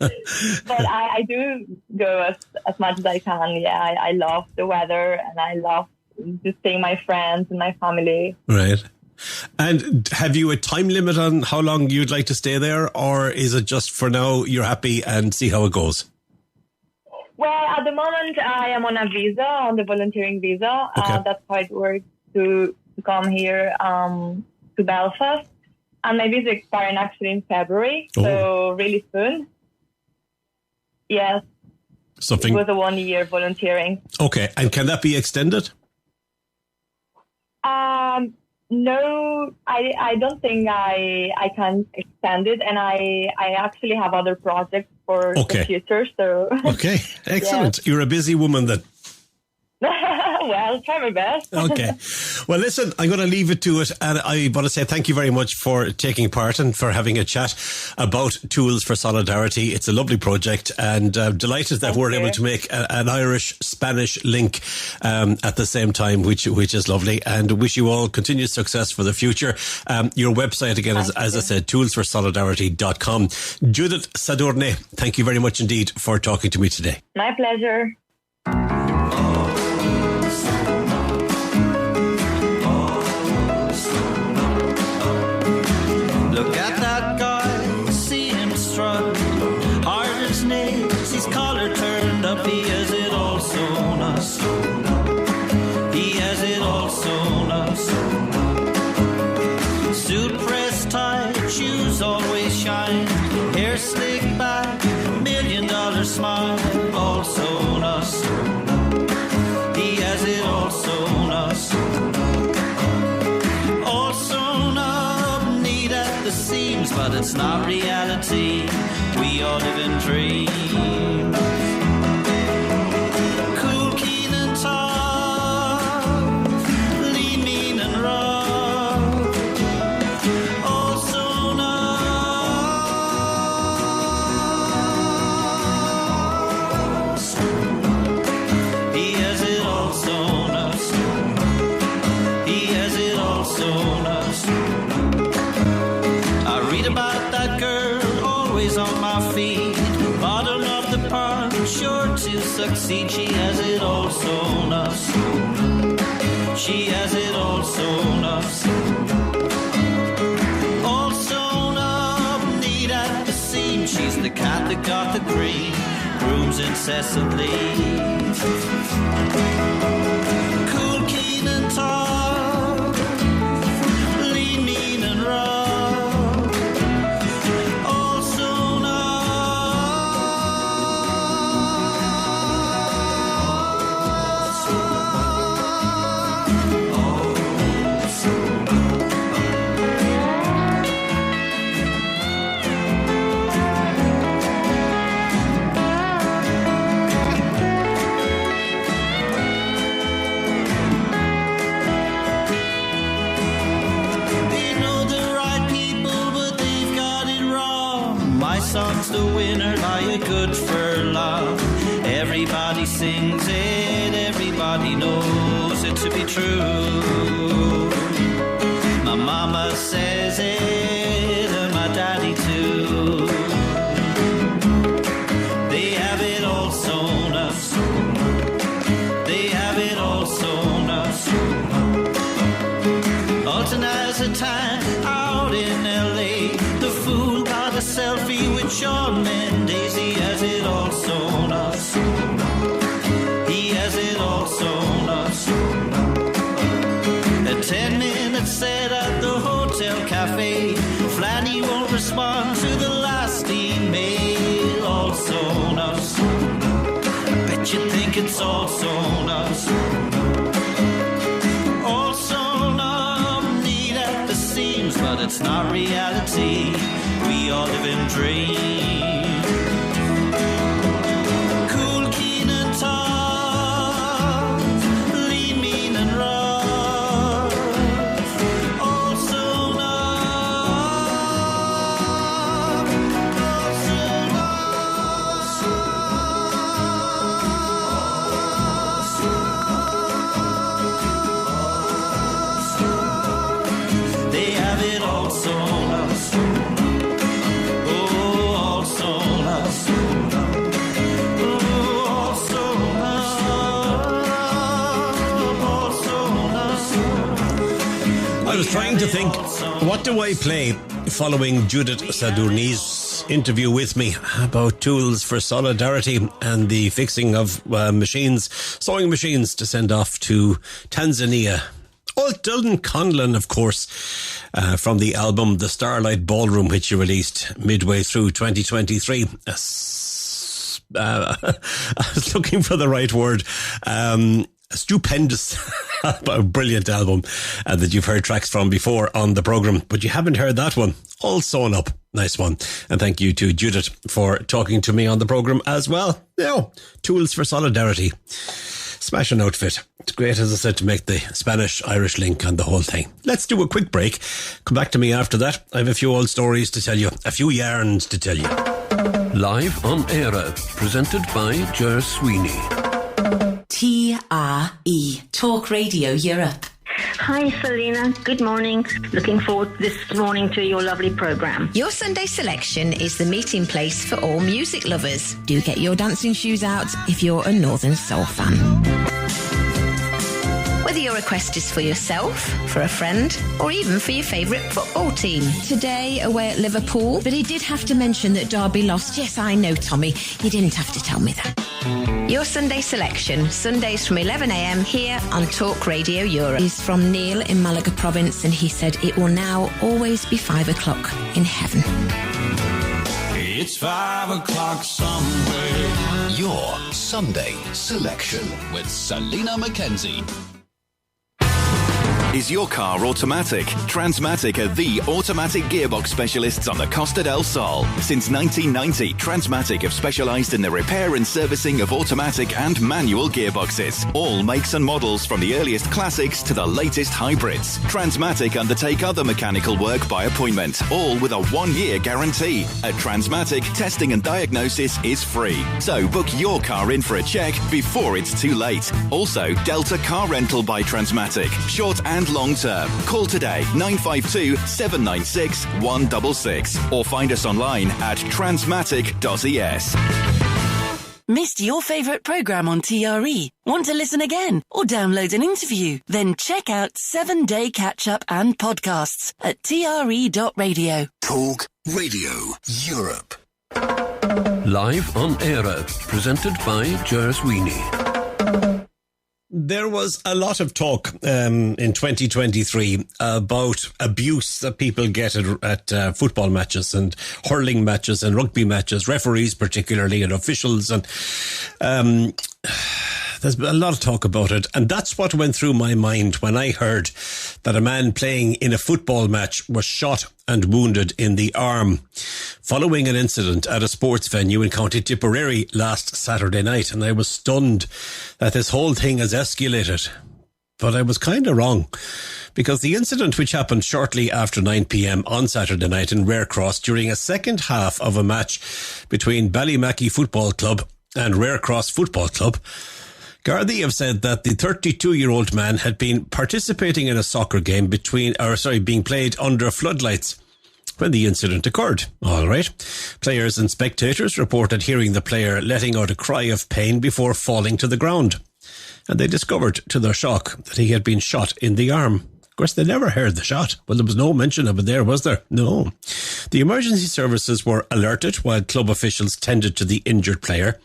But I do go as much as I can. Yeah, I love the weather and I love just seeing my friends and my family. Right. And have you a time limit on how long you'd like to stay there? Or is it just for now you're happy and see how it goes? Well, at the moment, I am on a visa, on the volunteering visa. Okay. That's how it works to come here to Belfast. And my visa expiring actually in February, so really soon. Yes. It was a 1 year volunteering. Okay. And can that be extended? No, I don't think I can extend it. And I actually have other projects for the future. So okay, excellent. Yeah. You're a busy woman then. Well, try my best. Okay. Well, listen, I'm going to leave it to it. And I want to say thank you very much for taking part and for having a chat about Tools for Solidarity. It's a lovely project and delighted that we're able to make an Irish-Spanish link at the same time, which is lovely. And wish you all continued success for the future. Your website, again, as I said, toolsforsolidarity.com. Judith Sadurne, thank you very much indeed for talking to me today. My pleasure. Look at that guy, see him strut. up, he has it all sewn up. He has it all sewn up. Suit pressed tight, shoes always shine, hair slicked back, $1 million smile, all sewn up. He has it all sewn up. All sewn up, neat at the seams, but it's not reality. We all live in dreams. Cool, keen and tough, lean, mean and rough. All sewn up. He has it all sewn up. He has it all sewn up. I read about that girl, always on my feet, bottom of the pond, sure to succeed. She has it all sewn up. She has it all sewn up. All sewn up, neat at the seam. She's the cat that got the cream, grooms incessantly. Cool, keen and tough, lean, mean and rough. All sewn up. They know the right people, but they've got it wrong. My song's the winner by a good furlong. Everybody sings it, everybody knows it to be true. My mama says it, and my daddy too. They have it all sewn up. They have it all sewn up. Alton has a time out in LA. The fool got a selfie with Shawn Mendes. He has it all sewn up. He has it all sewn up. At 10 minutes set at the hotel cafe, Flanny won't respond to the last email. All sewn up. I bet you think it's all sewn up. All sewn up, neat at the seams, but it's not reality. We all live in dreams. Cool, keen and tough, lean, mean and rough. All sewn up. All sewn up. They have it all sewn up. Oh, all sewn up. Oh, all sewn up. All sewn up. I was trying to think, what do I play following Judith Sadurni's interview with me about tools for solidarity and the fixing of sewing machines to send off to Tanzania. Dalton Conlon, of course, from the album The Starlight Ballroom, which he released midway through 2023. I was looking for the right word. A stupendous, brilliant album that you've heard tracks from before on the programme, but you haven't heard that one. All sewn up. Nice one. And thank you to Judith for talking to me on the programme as well. Tools for solidarity. Smashing outfit. It's great, as I said, to make the Spanish-Irish link on the whole thing. Let's do a quick break. Come back to me after that. I have a few old stories to tell you, a few yarns to tell you. Live on Eire, presented by Ger Sweeney. TRE, Talk Radio Europe. Hi, Selena. Good morning. Looking forward this morning to your lovely programme. Your Sunday selection is the meeting place for all music lovers. Do get your dancing shoes out if you're a Northern Soul fan. Whether your request is for yourself, for a friend, or even for your favourite football team. Today, away at Liverpool, but he did have to mention that Derby lost. Yes, I know, Tommy. You didn't have to tell me that. Your Sunday selection, Sundays from 11am here on Talk Radio Europe. He's from Neil in Malaga province, and he said it will now always be 5 o'clock in heaven. It's 5 o'clock somewhere. Your Sunday selection with Selena Mackenzie. Is your car automatic? Transmatic are the automatic gearbox specialists on the Costa del Sol. Since 1990, Transmatic have specialised in the repair and servicing of automatic and manual gearboxes. All makes and models from the earliest classics to the latest hybrids. Transmatic undertake other mechanical work by appointment, all with a 1-year guarantee. At Transmatic, testing and diagnosis is free. So book your car in for a check before it's too late. Also, Delta Car Rental by Transmatic. Short and long term. Call today 952 796 166 or find us online at transmatic.es. Missed your favourite programme on TRE? Want to listen again or download an interview? Then check out 7-Day Catch-Up and podcasts at TRE.radio. Talk Radio Europe. Live on Eire, presented by Ger Sweeney. There was a lot of talk in 2023 about abuse that people get at football matches and hurling matches and rugby matches, referees particularly, and officials. And there's been a lot of talk about it. And that's what went through my mind when I heard that a man playing in a football match was shot and wounded in the arm following an incident at a sports venue in County Tipperary last Saturday night. And I was stunned that this whole thing has escalated. But I was kind of wrong, because the incident, which happened shortly after 9 p.m. on Saturday night in Rarecross during a second half of a match between Ballymackey Football Club and Rarecross Football Club, Gardaí have said that the 32-year-old man had been participating in a soccer game being played under floodlights when the incident occurred. All right. Players and spectators reported hearing the player letting out a cry of pain before falling to the ground. And they discovered, to their shock, that he had been shot in the arm. Of course, they never heard the shot. Well, there was no mention of it there, was there? No. The emergency services were alerted while club officials tended to the injured player,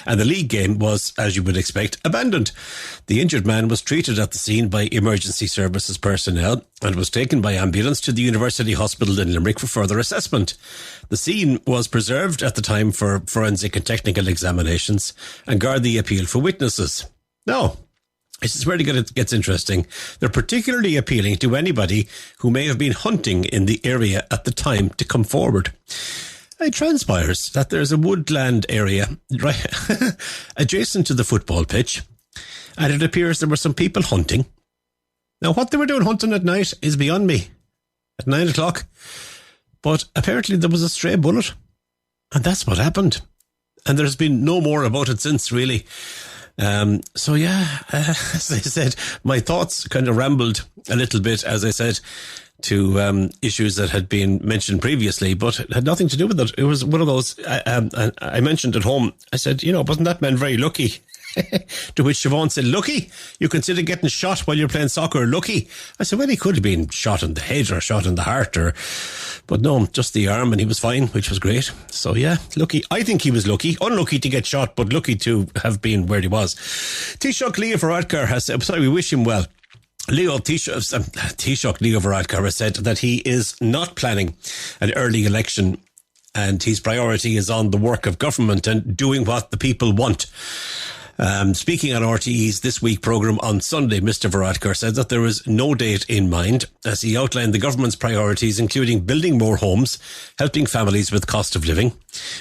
and the league game was, as you would expect, abandoned. The injured man was treated at the scene by emergency services personnel and was taken by ambulance to the University Hospital in Limerick for further assessment. The scene was preserved at the time for forensic and technical examinations, and Gardaí appealed for witnesses. Now, this is where it gets interesting. They're particularly appealing to anybody who may have been hunting in the area at the time to come forward. It transpires that there's a woodland area right adjacent to the football pitch, and it appears there were some people hunting. Now, what they were doing hunting at night is beyond me. At 9 o'clock. But apparently there was a stray bullet, and that's what happened. And there's been no more about it since, really. As I said, my thoughts kind of rambled a little bit, as I said, to issues that had been mentioned previously, but it had nothing to do with it. It was one of those, I mentioned at home, I said, wasn't that man very lucky? To which Siobhan said, lucky? You consider getting shot while you're playing soccer lucky? I said, well, he could have been shot in the head or shot in the heart, but no, just the arm, and he was fine, which was great. So yeah, lucky. I think he was lucky. Unlucky to get shot, but lucky to have been where he was. Taoiseach Leo Varadkar has said, we wish him well. Taoiseach Leo Varadkar has said that he is not planning an early election, and his priority is on the work of government and doing what the people want. Speaking on RTE's This Week programme on Sunday, Mr Varadkar said that there is no date in mind as he outlined the government's priorities, including building more homes, helping families with cost of living,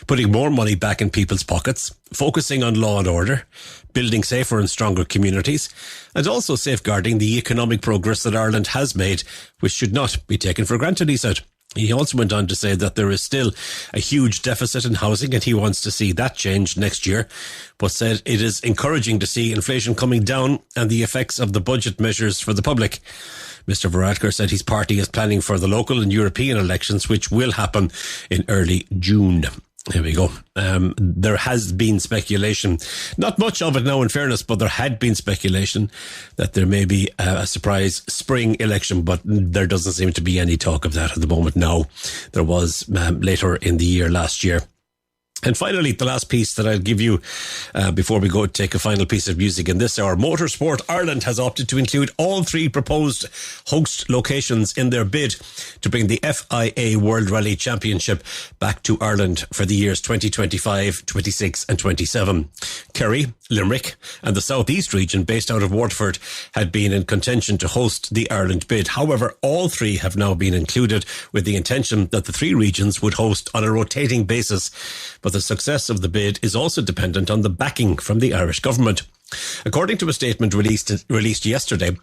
putting more money back in people's pockets, focusing on law and order, building safer and stronger communities, and also safeguarding the economic progress that Ireland has made, which should not be taken for granted, he said. He also went on to say that there is still a huge deficit in housing and he wants to see that change next year, but said it is encouraging to see inflation coming down and the effects of the budget measures for the public. Mr Varadkar said his party is planning for the local and European elections, which will happen in early June. Here we go. There has been speculation, not much of it now in fairness, but there had been speculation that there may be a surprise spring election, but there doesn't seem to be any talk of that at the moment now. There was later in the year last year. And finally, the last piece that I'll give you before we go take a final piece of music in this hour. Motorsport Ireland has opted to include all 3 proposed host locations in their bid to bring the FIA World Rally Championship back to Ireland for the years 2025, 26 and 27. Kerry, Limerick and the South East region, based out of Waterford, had been in contention to host the Ireland bid. However, all 3 have now been included, with the intention that the 3 regions would host on a rotating basis. But the success of the bid is also dependent on the backing from the Irish government. According to a statement released yesterday,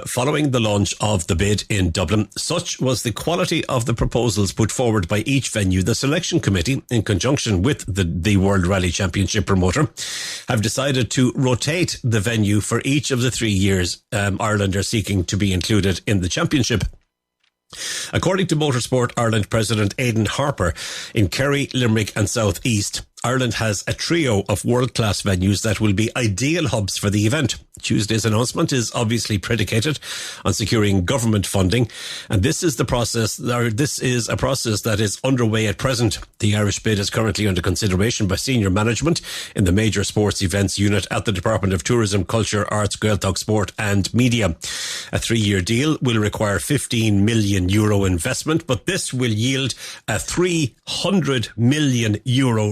following the launch of the bid in Dublin, such was the quality of the proposals put forward by each venue, the selection committee, in conjunction with the World Rally Championship promoter, have decided to rotate the venue for each of the 3 years Ireland are seeking to be included in the championship. According to Motorsport Ireland President Aidan Harper, in Kerry, Limerick and South East, Ireland has a trio of world-class venues that will be ideal hubs for the event. Tuesday's announcement is obviously predicated on securing government funding, and this is a process that is underway at present. The Irish bid is currently under consideration by senior management in the major sports events unit at the Department of Tourism, Culture, Arts, Gaeltacht Sport and Media. A 3-year deal will require €15 million investment, but this will yield a €300 million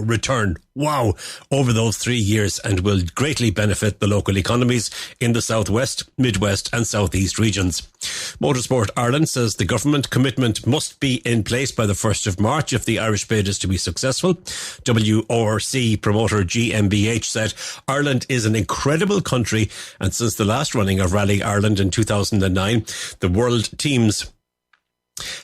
return. Wow, over those 3 years, and will greatly benefit the local economies in the Southwest, Midwest and Southeast regions. Motorsport Ireland says the government commitment must be in place by the 1st of March if the Irish bid is to be successful. WRC promoter GmbH said Ireland is an incredible country, and since the last running of Rally Ireland in 2009, the world teams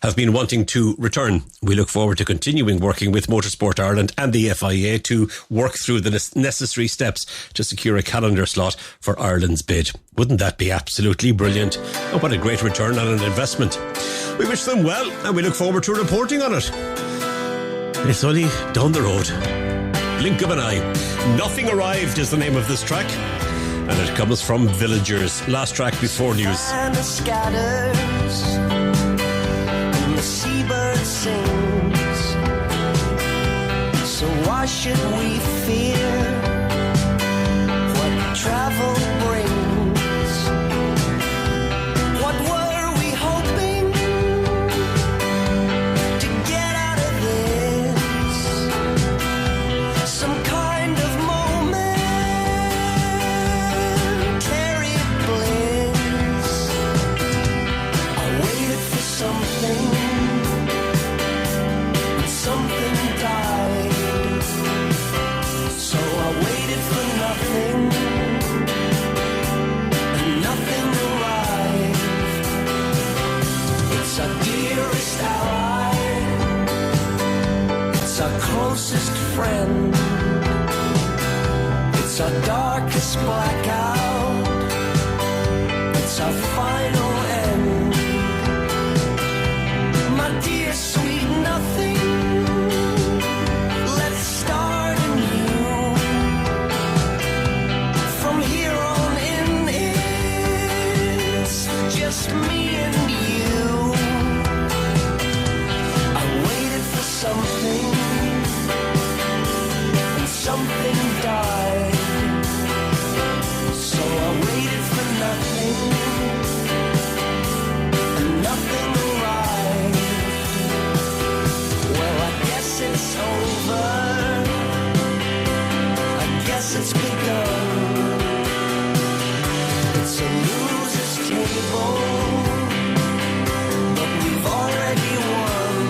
have been wanting to return. We look forward to continuing working with Motorsport Ireland and the FIA to work through the necessary steps to secure a calendar slot for Ireland's bid. Wouldn't that be absolutely brilliant? And what a great return on an investment. We wish them well, and we look forward to reporting on it. It's only down the road. Blink of an eye. Nothing Arrived is the name of this track, and it comes from Villagers. Last track before news. And the scatters, and the seabird sings. So why should we fear what travel brings? What were we hoping to get out of this? Some kind of momentary bliss. I waited for something, and something died. So I waited for nothing, and nothing arrived. It's our dearest ally, it's our closest friend, it's our darkest blackout, it's our final end. My dear sweet nothing, let's start anew. From here on in, it's just me and you. I waited for something, and something died. So I waited for nothing, and nothing arrived. Well, I guess it's over, I guess it's begun. It's a loser's table, but we've already won.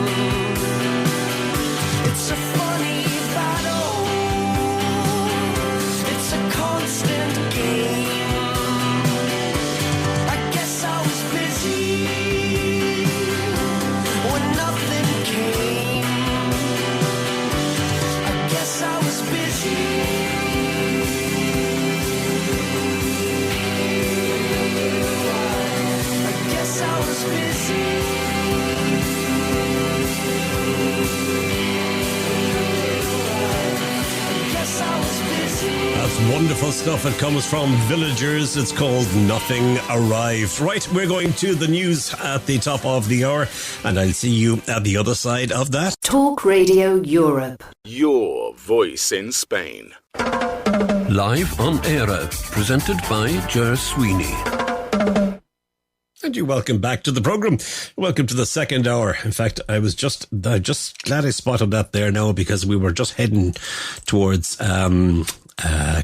It's a funny battle, it's a constant game. I guess I was busy when nothing came. I guess I was busy. Wonderful stuff. It comes from Villagers. It's called Nothing Arrived. Right, we're going to the news at the top of the hour, and I'll see you at the other side of that. Talk Radio Europe. Your voice in Spain. Live on Eire, presented by Ger Sweeney. And you welcome back to the programme. Welcome to the second hour. In fact, I'm just glad I spotted that there now, because we were just heading towards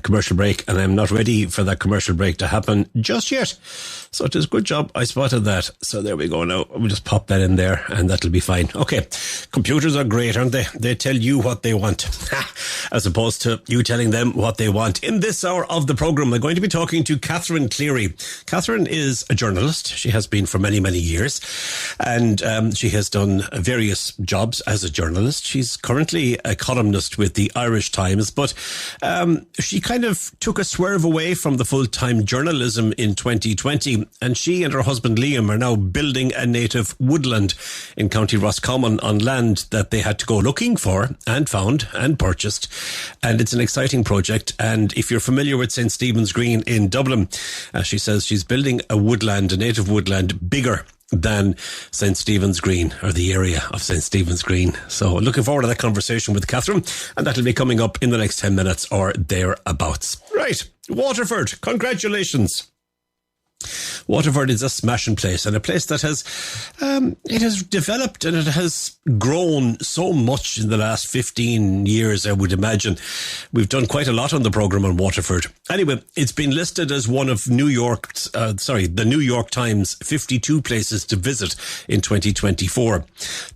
commercial break, and I'm not ready for that commercial break to happen just yet. So it is a good job I spotted that. So there we go now. We'll just pop that in there and that'll be fine. Okay. Computers are great, aren't they? They tell you what they want, as opposed to you telling them what they want. In this hour of the programme, I'm going to be talking to Catherine Cleary. Catherine is a journalist. She has been for many, many years. And she has done various jobs as a journalist. She's currently a columnist with the Irish Times, but she kind of took a swerve away from the full-time journalism in 2020, and she and her husband Liam are now building a native woodland in County Roscommon on land that they had to go looking for and found and purchased. And it's an exciting project. And if you're familiar with St. Stephen's Green in Dublin, she says she's building a woodland, a native woodland, bigger than St. Stephen's Green, or the area of St. Stephen's Green. So looking forward to that conversation with Catherine, and that'll be coming up in the next 10 minutes or thereabouts. Right, Waterford, congratulations. Waterford is a smashing place, and a place that has it has developed and it has grown so much in the last 15 years, I would imagine. We've done quite a lot on the programme on Waterford. Anyway, it's been listed as one of the New York Times 52 places to visit in 2024.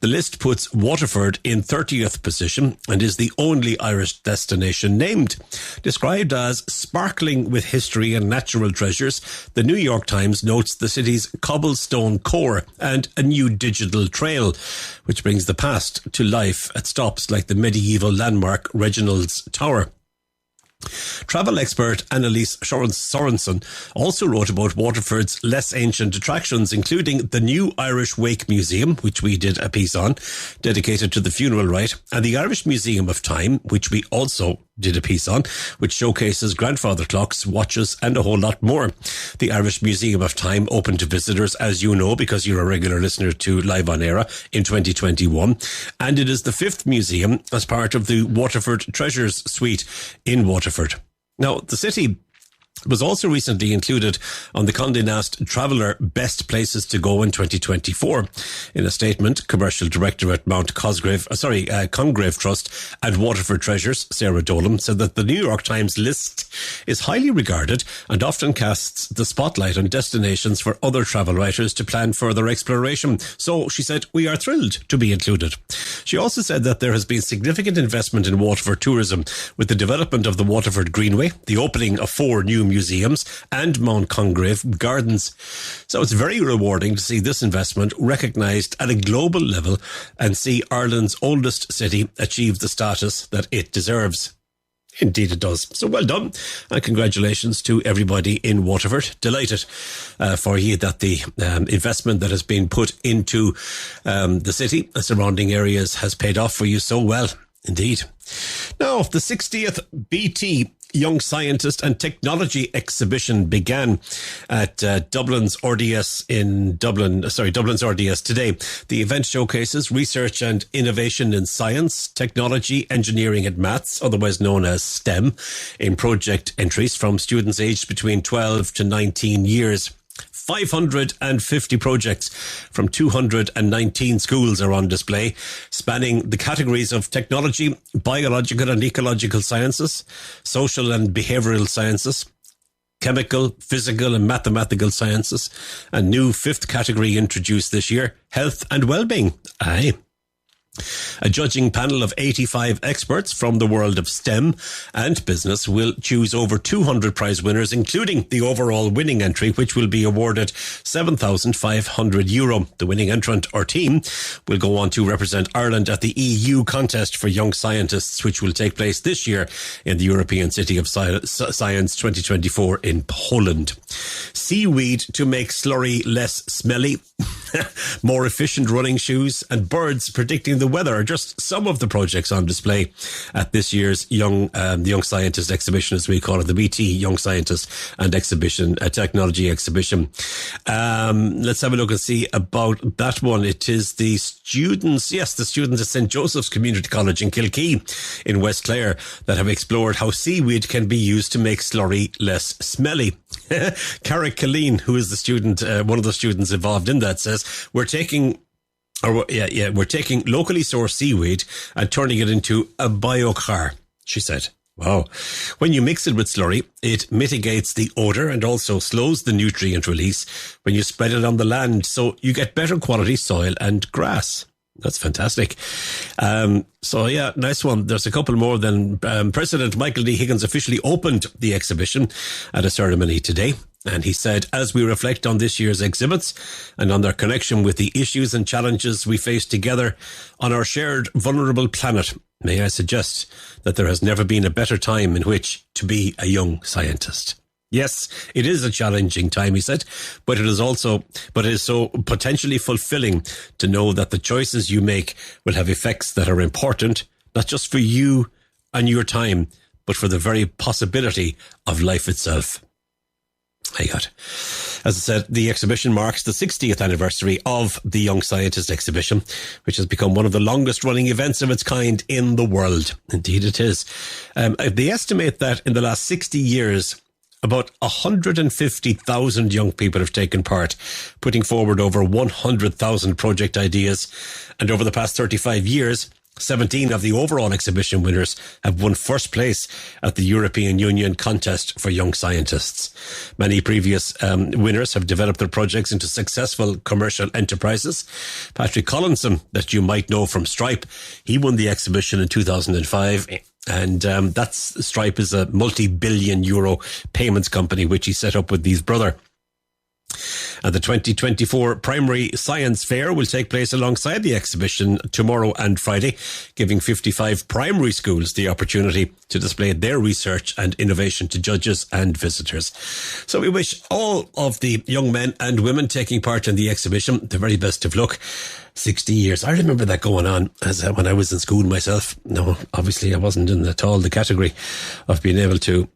The list puts Waterford in 30th position and is the only Irish destination named. Described as sparkling with history and natural treasures, the New York Times notes the city's cobblestone core and a new digital trail, which brings the past to life at stops like the medieval landmark Reginald's Tower. Travel expert Annalise Sorensen also wrote about Waterford's less ancient attractions, including the new Irish Wake Museum, which we did a piece on, dedicated to the funeral rite, and the Irish Museum of Time, which we also did a piece on, which showcases grandfather clocks, watches, and a whole lot more. The Irish Museum of Time opened to visitors, as you know, because you're a regular listener to Live on Eire, in 2021. And it is the 5th museum as part of the Waterford Treasures Suite in Waterford. Now, the city was also recently included on the Condé Nast Traveller Best Places to Go in 2024. In a statement, Commercial Director at Congreve Trust and Waterford Treasures, Sarah Dolan, said that the New York Times list is highly regarded and often casts the spotlight on destinations for other travel writers to plan further exploration. So, she said, we are thrilled to be included. She also said that there has been significant investment in Waterford tourism with the development of the Waterford Greenway, the opening of 4 new museums and Mount Congreve Gardens. So it's very rewarding to see this investment recognised at a global level and see Ireland's oldest city achieve the status that it deserves. Indeed it does. So well done, and congratulations to everybody in Waterford. Delighted for you that the investment that has been put into the city and surrounding areas has paid off for you so well. Indeed. Now, the 60th BT Young Scientist and Technology exhibition began at Dublin's RDS today. The event showcases research and innovation in science, technology, engineering and maths, otherwise known as STEM, in project entries from students aged between 12 to 19 years. 550 projects from 219 schools are on display, spanning the categories of technology, biological and ecological sciences, social and behavioural sciences, chemical, physical and mathematical sciences, and new 5th category introduced this year, health and well-being. Aye. A judging panel of 85 experts from the world of STEM and business will choose over 200 prize winners, including the overall winning entry, which will be awarded €7,500. The winning entrant or team will go on to represent Ireland at the EU contest for young scientists, which will take place this year in the European City of Science 2024 in Poland. Seaweed to make slurry less smelly. More efficient running shoes and birds predicting the weather are just some of the projects on display at this year's Young Scientist exhibition, as we call it, the BT Young Scientist and Exhibition, Technology Exhibition. Let's have a look and see about that one. It is the students at St. Joseph's Community College in Kilkee in West Clare that have explored how seaweed can be used to make slurry less smelly. Carrick Killeen, who is the student, one of the students involved in that, says, we're taking locally sourced seaweed and turning it into a biochar, she said. Wow. When you mix it with slurry, it mitigates the odour and also slows the nutrient release when you spread it on the land, so you get better quality soil and grass. That's fantastic. Nice one. There's a couple more. Then President Michael D. Higgins officially opened the exhibition at a ceremony today. And he said, as we reflect on this year's exhibits and on their connection with the issues and challenges we face together on our shared vulnerable planet, may I suggest that there has never been a better time in which to be a young scientist. Yes, it is a challenging time, he said, but it is so potentially fulfilling to know that the choices you make will have effects that are important, not just for you and your time, but for the very possibility of life itself. My God. As I said, the exhibition marks the 60th anniversary of the Young Scientist exhibition, which has become one of the longest running events of its kind in the world. Indeed it is. They estimate that in the last 60 years, about 150,000 young people have taken part, putting forward over 100,000 project ideas. And over the past 35 years, 17 of the overall exhibition winners have won first place at the European Union contest for young scientists. Many previous winners have developed their projects into successful commercial enterprises. Patrick Collinson, that you might know from Stripe, he won the exhibition in 2005. And Stripe is a multi-billion euro payments company which he set up with his brother. And the 2024 Primary Science Fair will take place alongside the exhibition tomorrow and Friday, giving 55 primary schools the opportunity to display their research and innovation to judges and visitors. So we wish all of the young men and women taking part in the exhibition the very best of luck. 60 years. I remember that going on when I was in school myself. No, obviously I wasn't in at all the category of being able to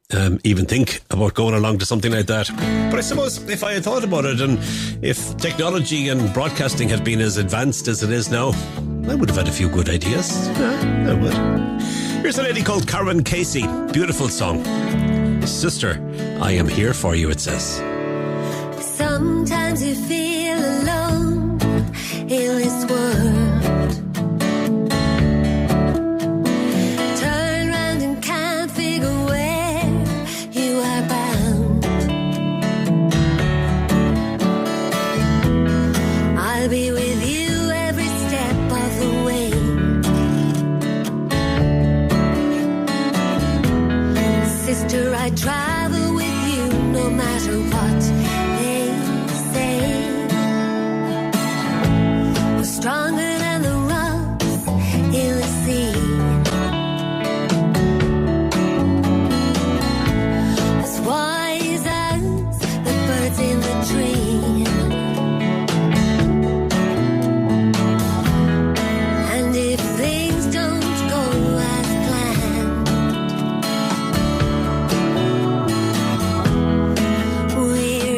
even think about going along to something like that. But I suppose if I had thought about it, and if technology and broadcasting had been as advanced as it is now, I would have had a few good ideas. Yeah, I would. Here's a lady called Karen Casey. Beautiful song. Sister, I am here for you, it says. Sometimes you feel alone in this world. Turn round and can't figure where you are bound. I'll be with you every step of the way. Sister, I travel with you no matter what they say. Stronger than the rocks in the sea. As wise as the birds in the tree. And if things don't go as planned, we're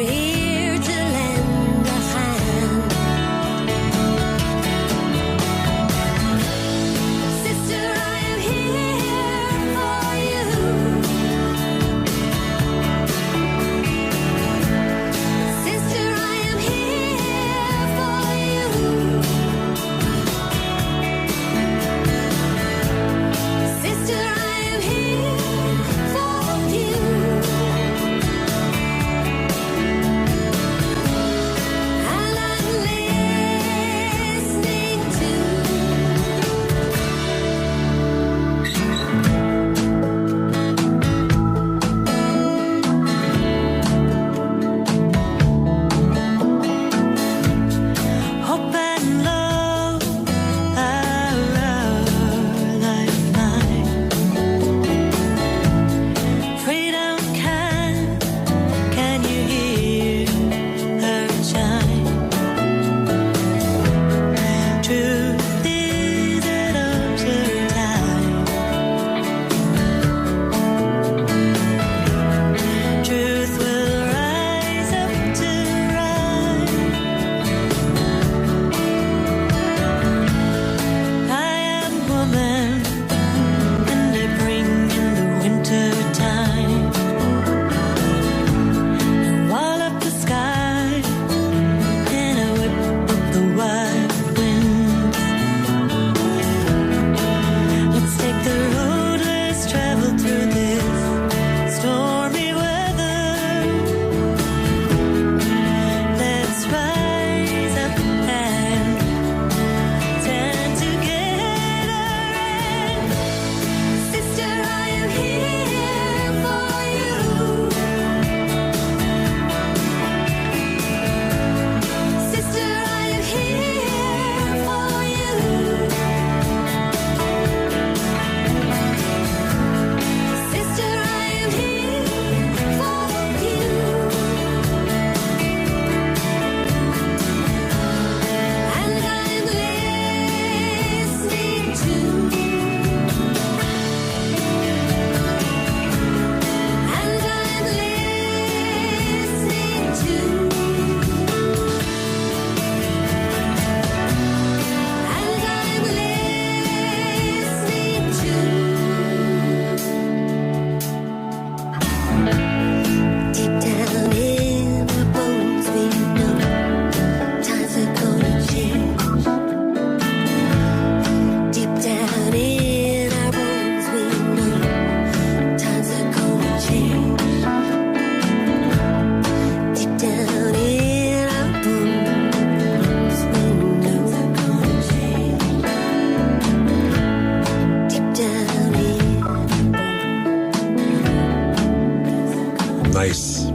Nice.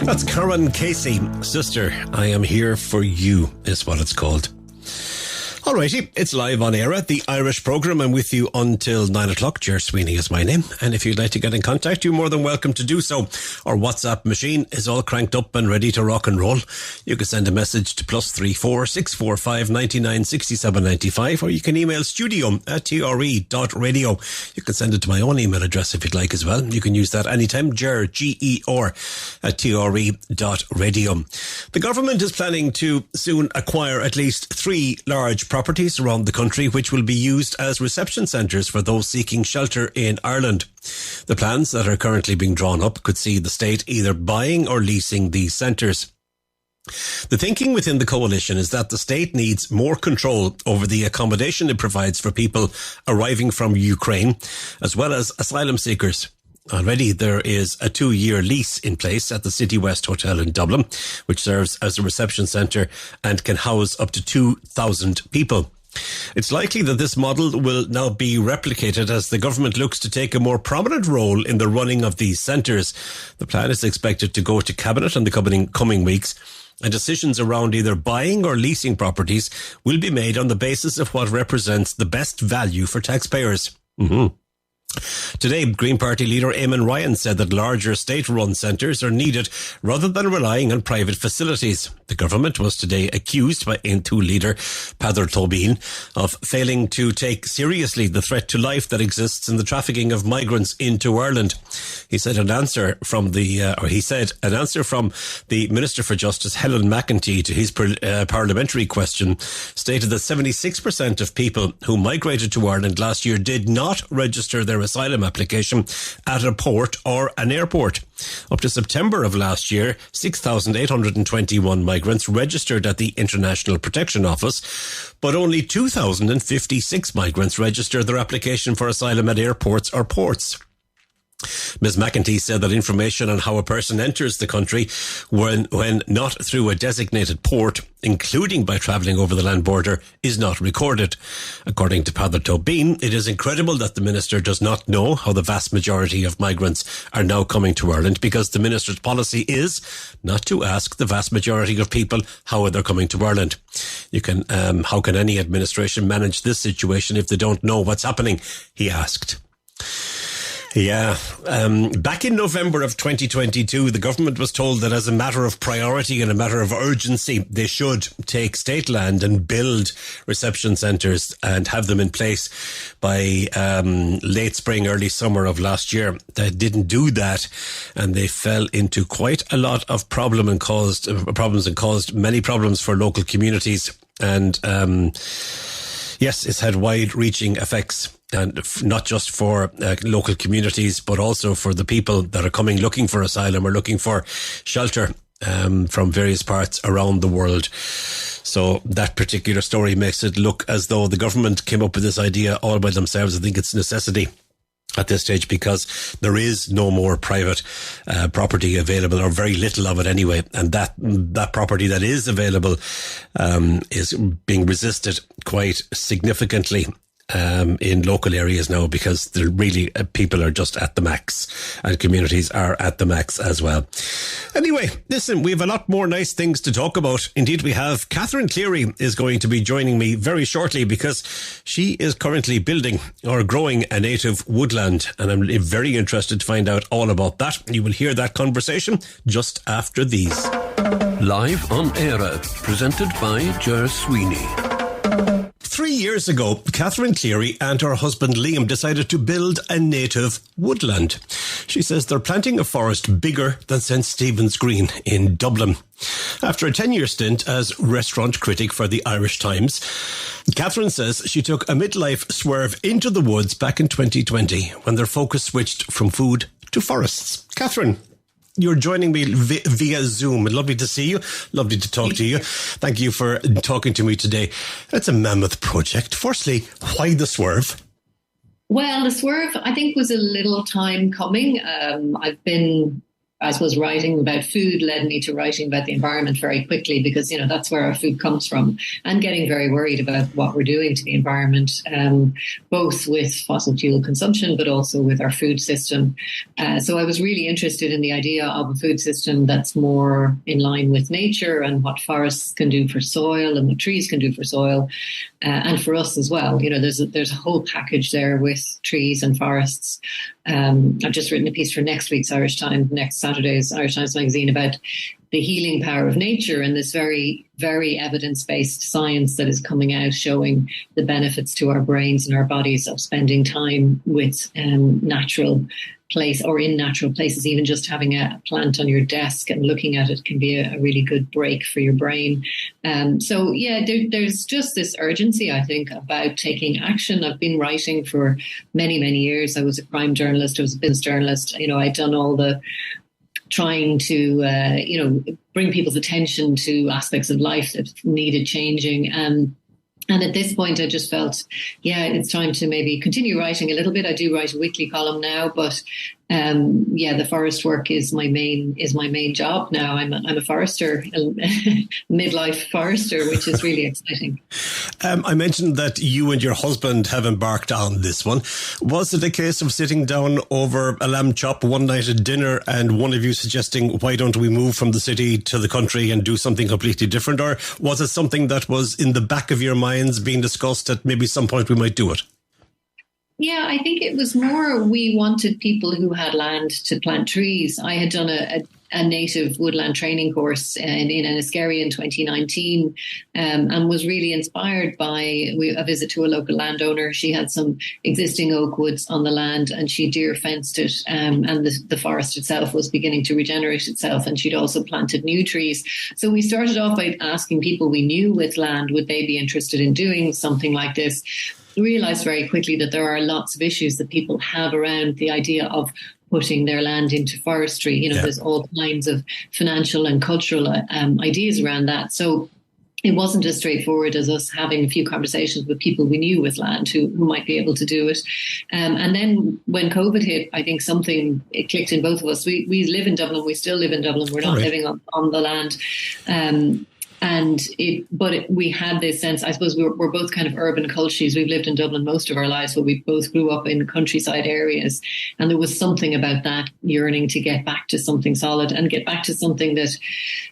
That's Karen Casey. Sister, I Am Here For You is what it's called. Alrighty, it's live on Eire, the Irish programme. I'm with you until 9 o'clock. Ger Sweeney is my name. And if you'd like to get in contact, you're more than welcome to do so. Our WhatsApp machine is all cranked up and ready to rock and roll. You can send a message to +34 645 99 67 95, or you can email studio@tre.radio. You can send it to my own email address if you'd like as well. You can use that anytime, Ger, G-E-R, @tre.radio. The government is planning to soon acquire at least 3 large properties around the country which will be used as reception centres for those seeking shelter in Ireland. The plans that are currently being drawn up could see the state either buying or leasing these centres. The thinking within the coalition is that the state needs more control over the accommodation it provides for people arriving from Ukraine, as well as asylum seekers. Already there is a 2-year lease in place at the City West Hotel in Dublin, which serves as a reception centre and can house up to 2,000 people. It's likely that this model will now be replicated as the government looks to take a more prominent role in the running of these centres. The plan is expected to go to Cabinet in the coming weeks, and decisions around either buying or leasing properties will be made on the basis of what represents the best value for taxpayers. Today, Green Party leader Eamon Ryan said that larger state-run centres are needed rather than relying on private facilities. The government was today accused by N2 leader Peadar Tóibín of failing to take seriously the threat to life that exists in the trafficking of migrants into Ireland. He said an answer from the Minister for Justice Helen McEntee to his parliamentary question stated that 76% of people who migrated to Ireland last year did not register their asylum application at a port or an airport. Up to September of last year, 6,821 migrants registered at the International Protection Office, but only 2,056 migrants registered their application for asylum at airports or ports. Ms McEntee said that information on how a person enters the country when not through a designated port, including by travelling over the land border, is not recorded. According to Peadar Tóibín, it is incredible that the Minister does not know how the vast majority of migrants are now coming to Ireland, because the Minister's policy is not to ask the vast majority of people how they're coming to Ireland. How can any administration manage this situation if they don't know what's happening? He asked. Yeah. Back in November of 2022, the government was told that as a matter of priority and a matter of urgency, they should take state land and build reception centres and have them in place by late spring, early summer of last year. They didn't do that, and they fell into quite a lot of problems and caused many problems for local communities. And yes, it's had wide-reaching effects. And not just for local communities, but also for the people that are coming looking for asylum or looking for shelter from various parts around the world. So that particular story makes it look as though the government came up with this idea all by themselves. I think it's a necessity at this stage, because there is no more private property available, or very little of it anyway. And that property that is available is being resisted quite significantly in local areas now, because they're really people are just at the max, and communities are at the max as well. Anyway, listen, we have a lot more nice things to talk about. Indeed, we have. Catherine Cleary is going to be joining me very shortly, because she is currently building or growing a native woodland, and I'm very interested to find out all about that. You will hear that conversation just after these. Live on Eire, presented by Ger Sweeney. 3 years ago, Catherine Cleary and her husband Liam decided to build a native woodland. She says they're planting a forest bigger than St. Stephen's Green in Dublin. After a 10-year stint as restaurant critic for the Irish Times, Catherine says she took a midlife swerve into the woods back in 2020, when their focus switched from food to forests. Catherine, you're joining me via Zoom. Lovely to see you. Lovely to talk to you. Thank you for talking to me today. It's a mammoth project. Firstly, why the swerve? Well, the swerve, I think, was a little time coming. I've been I suppose writing about food led me to writing about the environment very quickly, because, that's where our food comes from, and getting very worried about what we're doing to the environment, both with fossil fuel consumption, but also with our food system. So I was really interested in the idea of a food system that's more in line with nature, and what forests can do for soil and what trees can do for soil, and for us as well. There's a whole package there with trees and forests. I've just written a piece for next Saturday's Irish Times magazine about the healing power of nature, and this very, very evidence-based science that is coming out showing the benefits to our brains and our bodies of spending time with natural place or in natural places. Even just having a plant on your desk and looking at it can be a really good break for your brain. There's just this urgency, I think, about taking action. I've been writing for many, many years. I was a crime journalist. I was a business journalist. I'd done all the trying to, bring people's attention to aspects of life that needed changing. And at this point, I just felt, it's time to maybe continue writing a little bit. I do write a weekly column now, but the forest work is my main job now. I'm a forester, a midlife forester, which is really exciting. I mentioned that you and your husband have embarked on this one. Was it a case of sitting down over a lamb chop one night at dinner and one of you suggesting, why don't we move from the city to the country and do something completely different? Or was it something that was in the back of your minds being discussed at maybe some point we might do it? Yeah, I think it was more we wanted people who had land to plant trees. I had done a native woodland training course in Enniskerry in 2019 and was really inspired by a visit to a local landowner. She had some existing oak woods on the land and she deer fenced it, and the forest itself was beginning to regenerate itself, and she'd also planted new trees. So we started off by asking people we knew with land, would they be interested in doing something like this? Realised very quickly that there are lots of issues that people have around the idea of putting their land into forestry. There's all kinds of financial and cultural ideas around that. So it wasn't as straightforward as us having a few conversations with people we knew with land who might be able to do it. And then when COVID hit, I think it clicked in both of us. We live in Dublin. We still live in Dublin. We're not living on the land. We had this sense, I suppose we're both kind of urban cultures. We've lived in Dublin most of our lives, but we both grew up in countryside areas. And there was something about that yearning to get back to something solid and get back to something that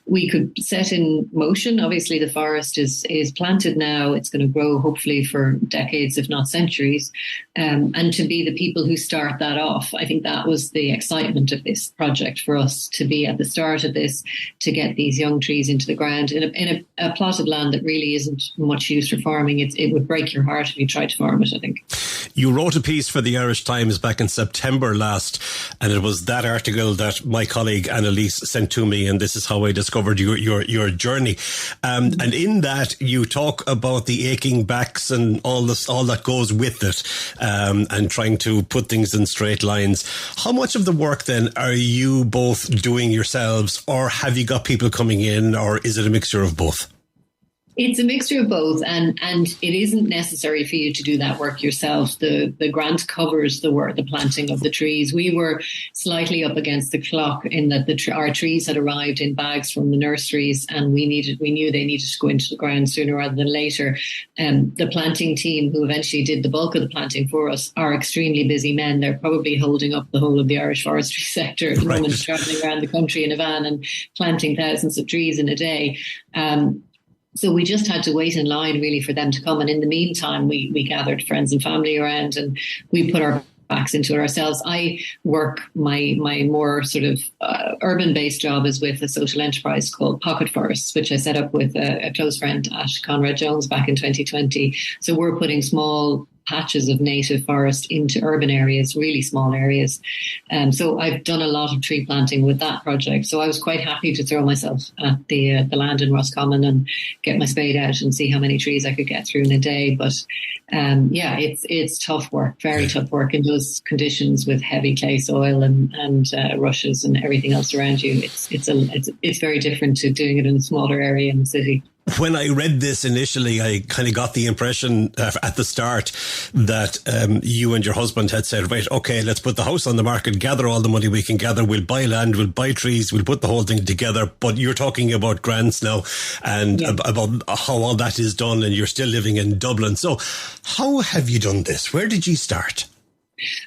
we could set in motion. Obviously, the forest is planted now. It's going to grow hopefully for decades, if not centuries. And to be the people who start that off, I think that was the excitement of this project for us, to be at the start of this, to get these young trees into the ground in a plot of land that really isn't much used for farming. It would break your heart if you tried to farm it, I think. You wrote a piece for the Irish Times back in September last, and it was that article that my colleague Annalise sent to me, and this is how I discovered your journey. And in that, you talk about the aching backs and all that goes with it, and trying to put things in straight lines. How much of the work then are you both doing yourselves, or have you got people coming in, or is it a mixture of both? It's a mixture of both, and it isn't necessary for you to do that work yourself. The grant covers the work, the planting of the trees. We were slightly up against the clock in that our trees had arrived in bags from the nurseries, and we knew they needed to go into the ground sooner rather than later. The planting team, who eventually did the bulk of the planting for us, are extremely busy men. They're probably holding up the whole of the Irish forestry sector at the moment, travelling around the country in a van and planting thousands of trees in a day. So we just had to wait in line really for them to come. And in the meantime, we gathered friends and family around and we put our backs into it ourselves. I work, my more sort of urban-based job is with a social enterprise called Pocket Forests, which I set up with a close friend, Ash Conrad Jones, back in 2020. So we're putting small patches of native forest into urban areas, really small areas. So I've done a lot of tree planting with that project. So I was quite happy to throw myself at the land in Roscommon and get my spade out and see how many trees I could get through in a day. But it's tough work, very tough work in those conditions with heavy clay soil and rushes and everything else around you. It's very different to doing it in a smaller area in the city. When I read this initially, I kind of got the impression at the start that you and your husband had said, right, okay, let's put the house on the market, gather all the money we can gather, we'll buy land, we'll buy trees, we'll put the whole thing together. But you're talking about grants now and about how all that is done, and you're still living in Dublin. So how have you done this? Where did you start?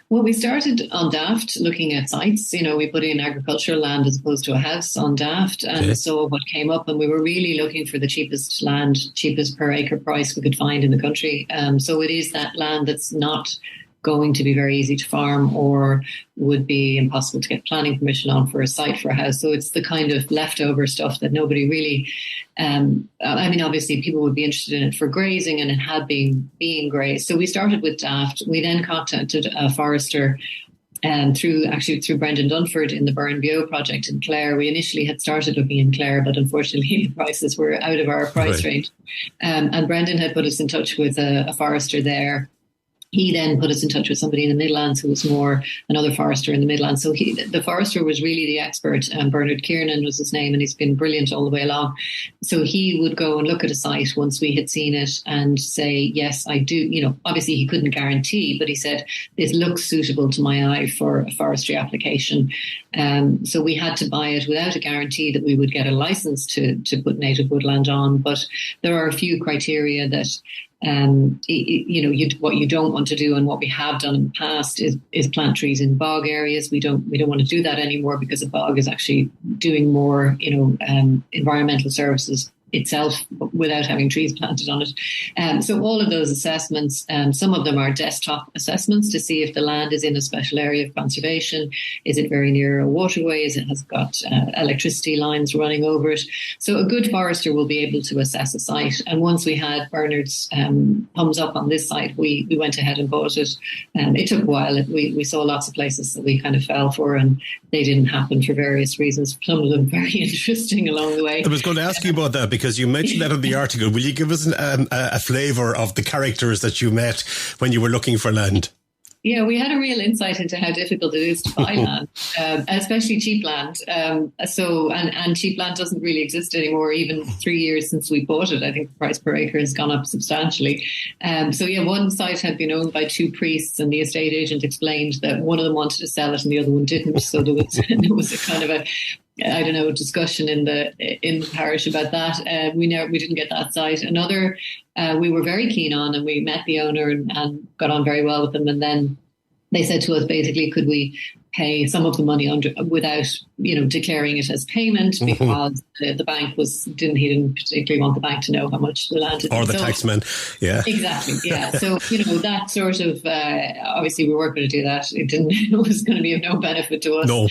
Well, we started on Daft looking at sites. We put in agricultural land as opposed to a house on Daft, and saw what came up, and we were really looking for the cheapest land, cheapest per acre price we could find in the country. So it is that land that's not going to be very easy to farm or would be impossible to get planning permission on for a site for a house. So it's the kind of leftover stuff that nobody really, obviously people would be interested in it for grazing, and it had been being grazed. So we started with Daft. We then contacted a forester through Brendan Dunford in the Burn Bio project in Clare. We initially had started looking in Clare, but unfortunately the prices were out of our price range. And Brendan had put us in touch with a forester there. He then put us in touch with somebody in the Midlands who was another forester in the Midlands. So the forester was really the expert. Bernard Kiernan was his name, and he's been brilliant all the way along. So he would go and look at a site once we had seen it and say, yes, I do. Obviously he couldn't guarantee, but he said, this looks suitable to my eye for a forestry application. So we had to buy it without a guarantee that we would get a license to put native woodland on. But there are a few criteria that what you don't want to do, and what we have done in the past is plant trees in bog areas. We don't want to do that anymore, because a bog is actually doing more, environmental services itself without having trees planted on it. So all of those assessments, some of them are desktop assessments to see if the land is in a special area of conservation. Is it very near a waterway? Has it got electricity lines running over it? So a good forester will be able to assess a site. And once we had Bernard's thumbs up on this site, we went ahead and bought it. It took a while. We saw lots of places that we kind of fell for, and they didn't happen for various reasons. Some of them very interesting along the way. I was going to ask you about that, because you mentioned that in the article. Will you give us a flavour of the characters that you met when you were looking for land? Yeah, we had a real insight into how difficult it is to buy land, especially cheap land. And cheap land doesn't really exist anymore, even 3 years since we bought it. I think the price per acre has gone up substantially. One site had been owned by two priests, and the estate agent explained that one of them wanted to sell it and the other one didn't. So there was a kind of a discussion in the parish about that. We didn't get that site. Another we were very keen on, and we met the owner and got on very well with them. And then they said to us, basically, could we pay some of the money without declaring it as payment, because the bank didn't particularly want the bank to know how much the land had or the taxman. Yeah, exactly. Yeah, so that sort of obviously we weren't going to do that. It was going to be of no benefit to us. No.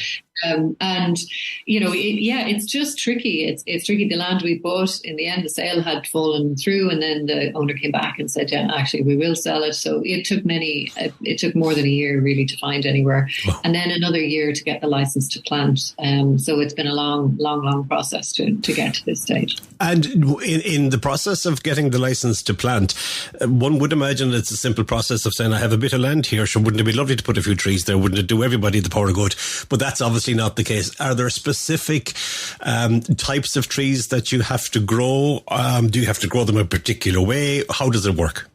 It's just tricky. It's tricky. The land we bought, in the end, the sale had fallen through, and then the owner came back and said, yeah, actually we will sell it. So it took more than a year really to find anywhere. Oh. And then another year to get the license to plant. So it's been a long process to get to this stage. And in the process of getting the license to plant, one would imagine it's a simple process of saying, I have a bit of land here, so wouldn't it be lovely to put a few trees there? Wouldn't it do everybody the power of good? But that's obviously not the case. Are there specific types of trees that you have to grow? Do you have to grow them a particular way? How does it work?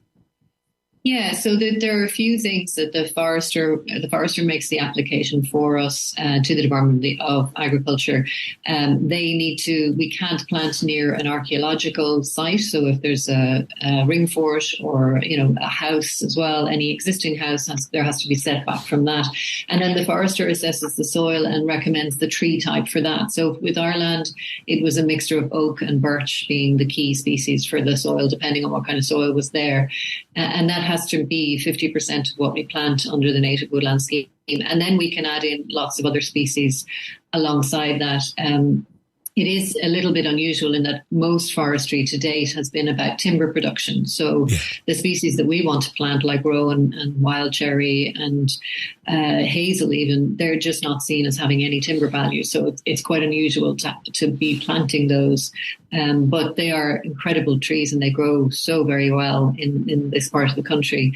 Yeah, so there are a few things that the forester makes the application for us to the Department of Agriculture. We can't plant near an archaeological site. So if there's a ring fort or a house as well, any existing house there has to be set back from that. And then the forester assesses the soil and recommends the tree type for that. So with our land, it was a mixture of oak and birch being the key species for the soil, depending on what kind of soil was there. And that has to be 50% of what we plant under the native woodland scheme. And then we can add in lots of other species alongside that. It is a little bit unusual in that most forestry to date has been about timber production. So the species that we want to plant, like rowan and wild cherry and hazel even, they're just not seen as having any timber value. So it's quite unusual to be planting those But they are incredible trees and they grow so very well in this part of the country.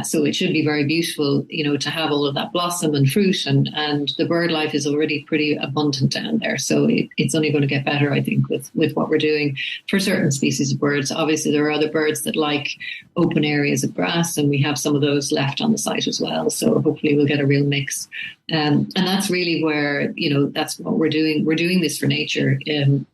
So it should be very beautiful, to have all of that blossom and fruit, and the bird life is already pretty abundant down there. So it's only going to get better, I think, with what we're doing for certain species of birds. Obviously, there are other birds that like open areas of grass, and we have some of those left on the site as well. So hopefully we'll get a real mix. And that's really where, that's what we're doing. We're doing this for nature in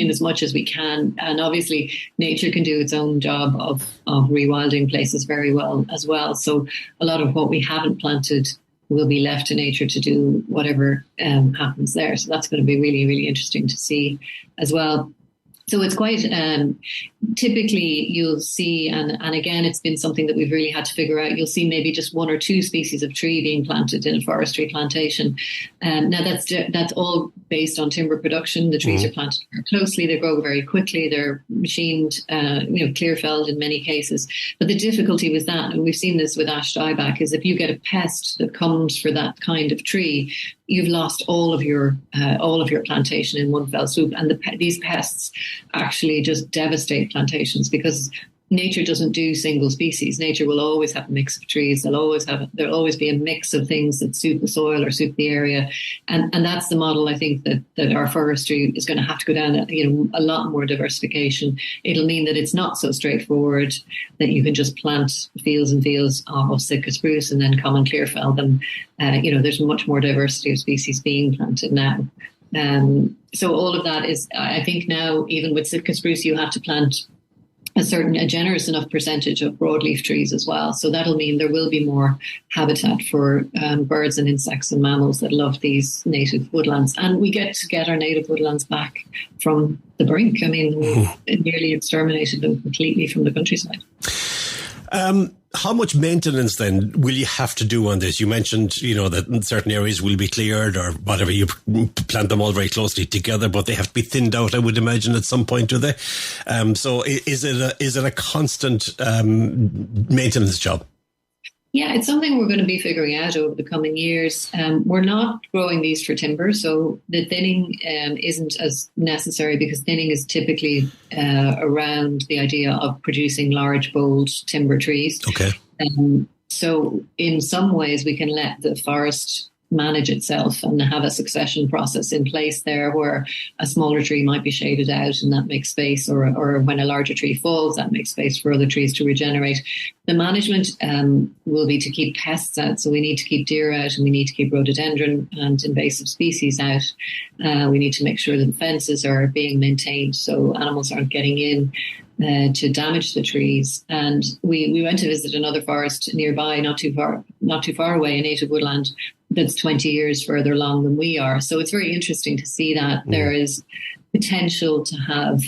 as much as we can. And obviously nature can do its own job of rewilding places very well as well. So a lot of what we haven't planted will be left to nature to do whatever happens there. So that's going to be really, really interesting to see as well. So it's quite, typically you'll see, and again, it's been something that we've really had to figure out. You'll see maybe just 1 or 2 species of tree being planted in a forestry plantation. Now that's all based on timber production. The trees are planted very closely. They grow very quickly. They're machined, clear felled in many cases. But the difficulty with that, and we've seen this with ash dieback, is if you get a pest that comes for that kind of tree, you've lost all of your plantation in one fell swoop. And these pests actually just devastate plantations, because nature doesn't do single species. Nature will always have a mix of trees. There'll always be a mix of things that suit the soil or suit the area. And that's the model, I think, that our forestry is going to have to go down, a lot more diversification. It'll mean that it's not so straightforward that you can just plant fields and fields of Sitka spruce and then come and clear fell them. There's much more diversity of species being planted now. So all of that is, I think now, even with Sitka spruce, you have to plant a generous enough percentage of broadleaf trees as well. So that'll mean there will be more habitat for birds and insects and mammals that love these native woodlands. And we get our native woodlands back from the brink. I mean, it nearly exterminated them completely from the countryside. How much maintenance then will you have to do on this? You mentioned, that certain areas will be cleared or whatever. You plant them all very closely together, but they have to be thinned out, I would imagine, at some point, do they? So is it a constant maintenance job? Yeah, it's something we're going to be figuring out over the coming years. We're not growing these for timber, so the thinning isn't as necessary, because thinning is typically around the idea of producing large, bold timber trees. Okay. So in some ways, we can let the forest manage itself and have a succession process in place there, where a smaller tree might be shaded out and that makes space, or when a larger tree falls, that makes space for other trees to regenerate. The management will be to keep pests out. So we need to keep deer out, and we need to keep rhododendron and invasive species out. We need to make sure that the fences are being maintained so animals aren't getting in to damage the trees. And we went to visit another forest nearby, not too far away, a native woodland that's 20 years further along than we are. So it's very interesting to see that there is potential to have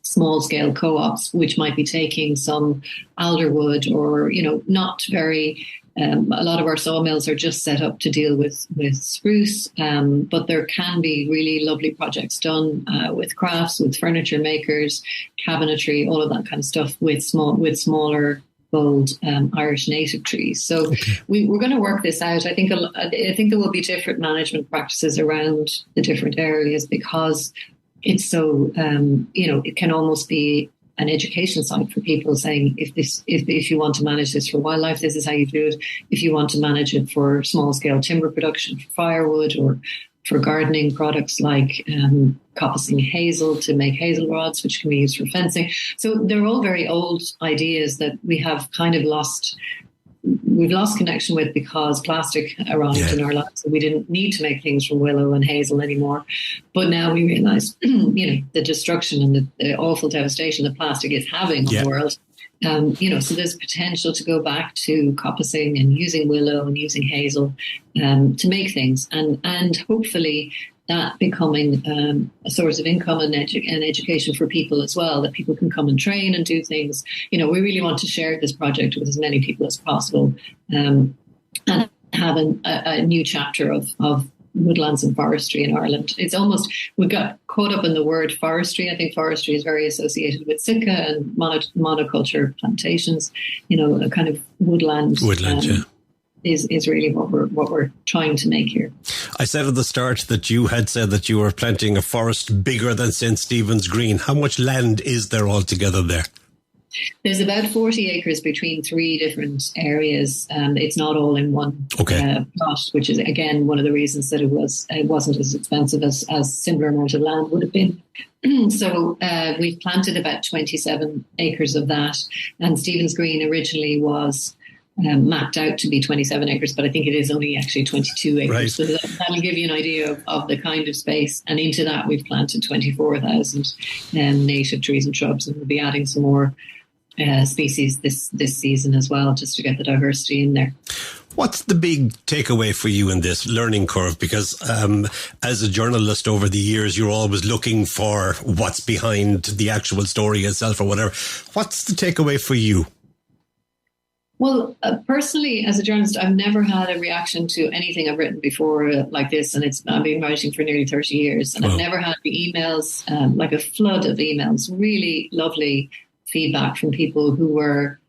small-scale co-ops, which might be taking some alderwood or, not very... a lot of our sawmills are just set up to deal with spruce, but there can be really lovely projects done with crafts, with furniture makers, cabinetry, all of that kind of stuff with smaller, bold Irish native trees. So we're going to work this out. I think there will be different management practices around the different areas, because it's so it can almost be an education site for people, saying if you want to manage this for wildlife, this is how you do it. If you want to manage it for small scale timber production, for firewood, or for gardening products like coppicing hazel to make hazel rods, which can be used for fencing. So they're all very old ideas that we have kind of lost. We've lost connection with, because plastic arrived in our lives. So we didn't need to make things from willow and hazel anymore. But now we realize, the destruction and the awful devastation that plastic is having on the world. So there's potential to go back to coppicing and using willow and using hazel to make things, and hopefully that becoming a source of income and education for people as well, that people can come and train and do things. We really want to share this project with as many people as possible, and have a new chapter of woodlands and forestry in Ireland. It's almost, we got caught up in the word forestry. I think forestry is very associated with Sitka and monoculture plantations, a kind of woodland. is really what we're trying to make here. I said at the start that you had said that you were planting a forest bigger than St. Stephen's Green. How much land is there altogether there? There's about 40 acres between 3 different areas. It's not all in one plot, which is, again, one of the reasons that it wasn't as expensive as similar amount of land would have been. So we've planted about 27 acres of that. And Stephen's Green originally was mapped out to be 27 acres, but I think it is only actually 22 acres. Right. So that'll give you an idea of the kind of space. And into that, we've planted 24,000 native trees and shrubs, and we'll be adding some more species this season as well, just to get the diversity in there. What's the big takeaway for you in this learning curve? Because as a journalist over the years, you're always looking for what's behind the actual story itself or whatever. What's the takeaway for you? Well, personally, as a journalist, I've never had a reaction to anything I've written before like this. And I've been writing for nearly 30 years. And I've never had the emails, like a flood of emails, really lovely feedback from people who were,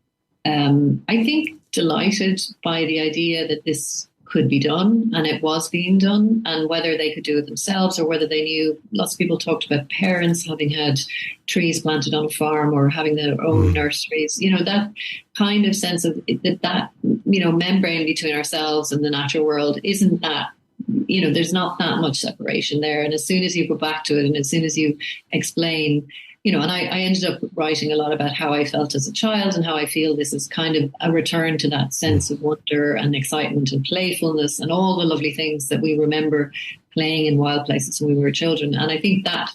I think, delighted by the idea that this could be done, and it was being done, and whether they could do it themselves or whether they knew. Lots of people talked about parents having had trees planted on a farm or having their own nurseries. You know, that kind of sense of that membrane between ourselves and the natural world isn't that, there's not that much separation there. And as soon as you go back to it and as soon as you explain, and I ended up writing a lot about how I felt as a child and how I feel this is kind of a return to that sense of wonder and excitement and playfulness and all the lovely things that we remember playing in wild places when we were children. And I think that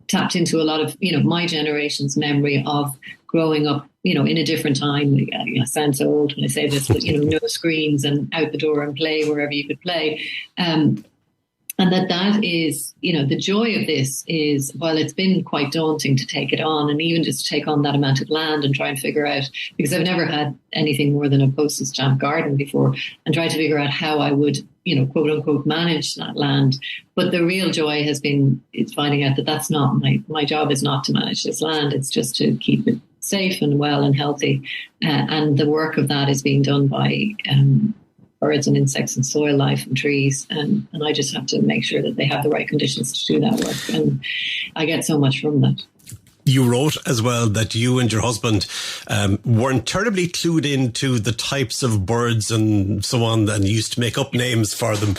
tapped into a lot of, my generation's memory of growing up, in a different time. I sound so old when I say this, but, no screens and out the door and play wherever you could play. And that is, the joy of this is, while it's been quite daunting to take it on, and even just to take on that amount of land and try and figure out, because I've never had anything more than a postage stamp garden before, and try to figure out how I would, quote unquote, manage that land. But the real joy has been, it's finding out that that's not my job is not to manage this land. It's just to keep it safe and well and healthy. And the work of that is being done by birds and insects and soil life and trees. And I just have to make sure that they have the right conditions to do that work. And I get so much from that. You wrote as well that you and your husband weren't terribly clued into the types of birds and so on, and used to make up names for them,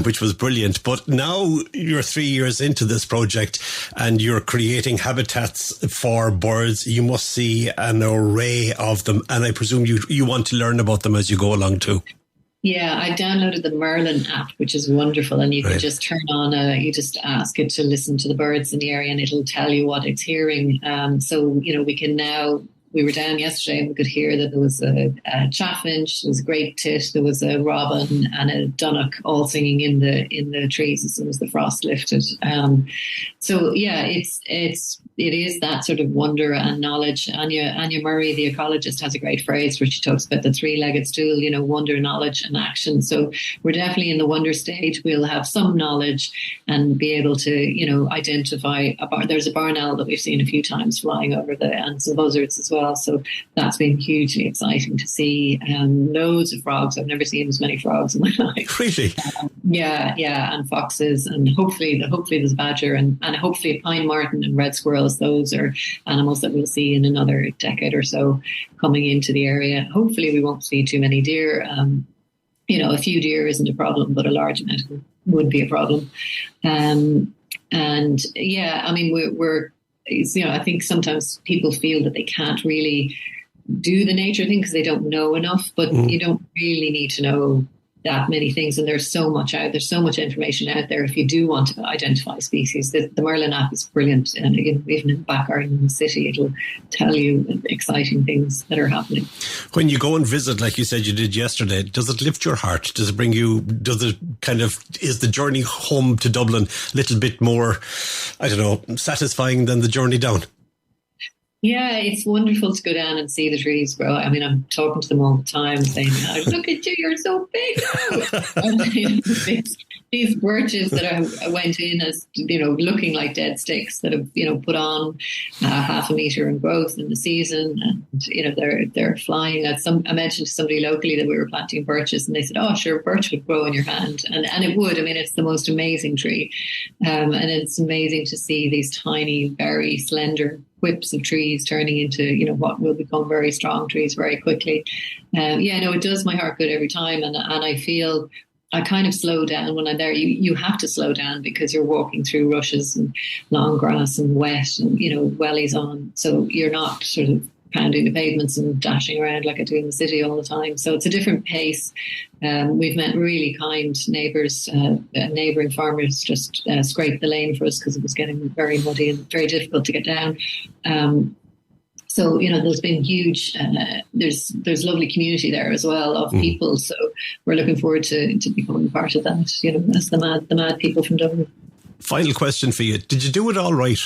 which was brilliant. But now you're 3 years into this project and you're creating habitats for birds. You must see an array of them. And I presume you want to learn about them as you go along too. Yeah, I downloaded the Merlin app, which is wonderful. And you can just turn on, you just ask it to listen to the birds in the area and it'll tell you what it's hearing. So, we can now, we were down yesterday and we could hear that there was a chaffinch, there was a great tit, there was a robin and a dunnock all singing in the trees as soon as the frost lifted. So yeah, it is that sort of wonder and knowledge. Anya Murray, the ecologist, has a great phrase where she talks about the 3-legged stool, wonder, knowledge and action. So we're definitely in the wonder stage. We'll have some knowledge and be able to, identify there's a barn owl that we've seen a few times flying over and some buzzards as well. So that's been hugely exciting to see. Loads of frogs. I've never seen as many frogs in my life. Really? Yeah. And foxes, and hopefully there's a badger and hopefully a pine marten and red squirrels. Those are animals that we'll see in another decade or so coming into the area. Hopefully we won't see too many deer. A few deer isn't a problem, but a large amount would be a problem. And yeah, I mean, we're I think sometimes people feel that they can't really do the nature thing because they don't know enough, but you don't really need to know that many things. And there's so much information out there if you do want to identify species. The Merlin app is brilliant. And again, even in the back garden in the city, it'll tell you exciting things that are happening. When you go and visit, like you said you did yesterday, does it lift your heart? Does it bring you, is the journey home to Dublin a little bit more, satisfying than the journey down? Yeah, it's wonderful to go down and see the trees grow. I mean, I'm talking to them all the time saying, oh, look at you, you're so big now. These birches that I went in as, looking like dead sticks that have, put on half a metre in growth in the season. And, they're flying. I mentioned to somebody locally that we were planting birches and they said, oh, sure, birch would grow in your hand. And it would. I mean, it's the most amazing tree. And it's amazing to see these tiny, very slender whips of trees turning into, what will become very strong trees very quickly. It does my heart good every time. And I feel I kind of slow down when I'm there. You have to slow down because you're walking through rushes and long grass and wet and, wellies on. So you're not sort of pounding the pavements and dashing around like I do in the city all the time. So it's a different pace. We've met really kind neighbours. Neighbouring farmers just scraped the lane for us because it was getting very muddy and very difficult to get down. So, there's been huge, there's lovely community there as well of people. So we're looking forward to becoming part of that, as the mad people from Dublin. Final question for you. Did you do it all right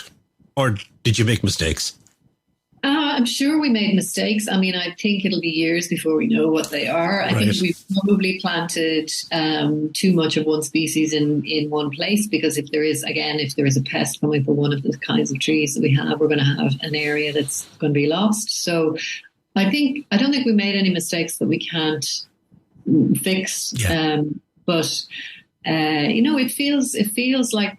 or did you make mistakes? I'm sure we made mistakes. I mean, I think it'll be years before we know what they are. I think we've probably planted too much of one species in one place because if there is a pest coming for one of the kinds of trees that we have, we're going to have an area that's going to be lost. So I don't think we made any mistakes that we can't fix. Yeah. But it feels like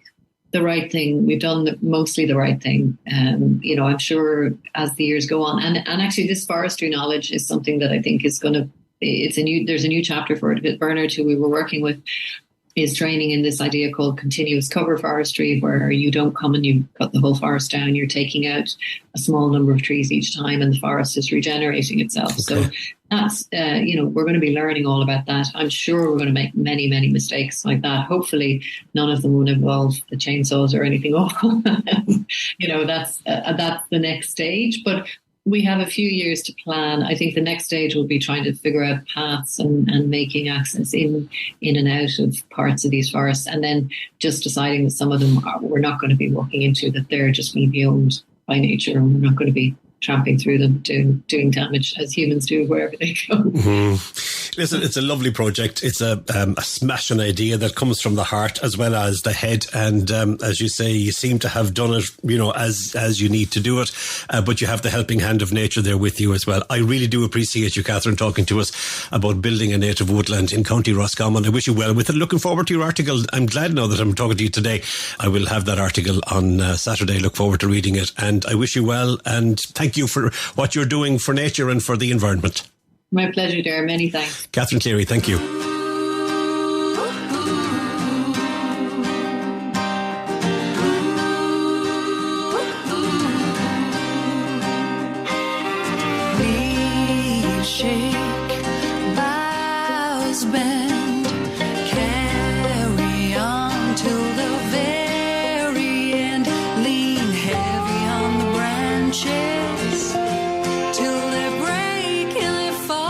the right thing. We've done mostly the right thing. I'm sure as the years go on, and actually this forestry knowledge is something that I think is going to. There's a new chapter for it. Bernard, who we were working with, is training in this idea called continuous cover forestry, where you don't come and you cut the whole forest down. You're taking out a small number of trees each time, and the forest is regenerating itself. Okay. So that's we're going to be learning all about that. I'm sure we're going to make many, many mistakes like that. Hopefully, none of them will involve the chainsaws or anything awful. That's the next stage, but. We have a few years to plan. I think the next stage will be trying to figure out paths and making access in and out of parts of these forests, and then just deciding that some of them we're not going to be walking into, that they're just going to be owned by nature and we're not going to be tramping through them, doing damage as humans do wherever they go. Mm-hmm. Listen, it's a lovely project. It's a smashing idea that comes from the heart as well as the head. And as you say, you seem to have done it, as you need to do it. But you have the helping hand of nature there with you as well. I really do appreciate you, Catherine, talking to us about building a native woodland in County Roscommon. I wish you well with it. Looking forward to your article. I'm glad now that I'm talking to you today. I will have that article on Saturday. Look forward to reading it. And I wish you well. And thank you for what you're doing for nature and for the environment. My pleasure, Ger. Many thanks. Catherine Cleary, thank you. Leaves shake, boughs bend, carry on till the very end. Lean heavy on the branches till they break and they fall.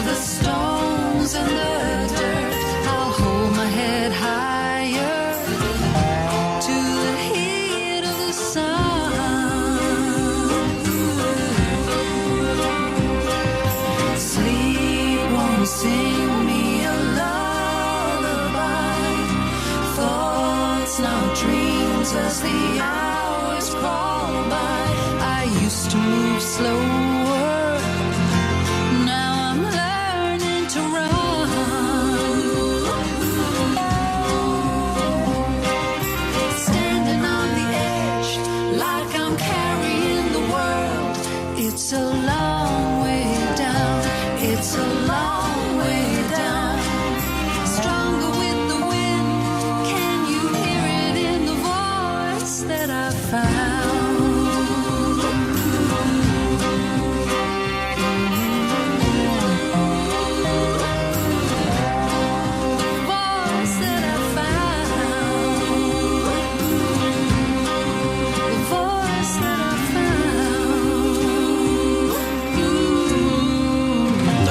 the stones and the dirt, I'll hold my head higher to the heat of the sun. Sleep won't sing me a lullaby. Thoughts now dreams as the hours crawl by. I used to move slower, now I'm learning to run. Standing on the edge like I'm carrying the world. It's a long way down, it's a long way down. Stronger with the wind, can you hear it in the voice that I found?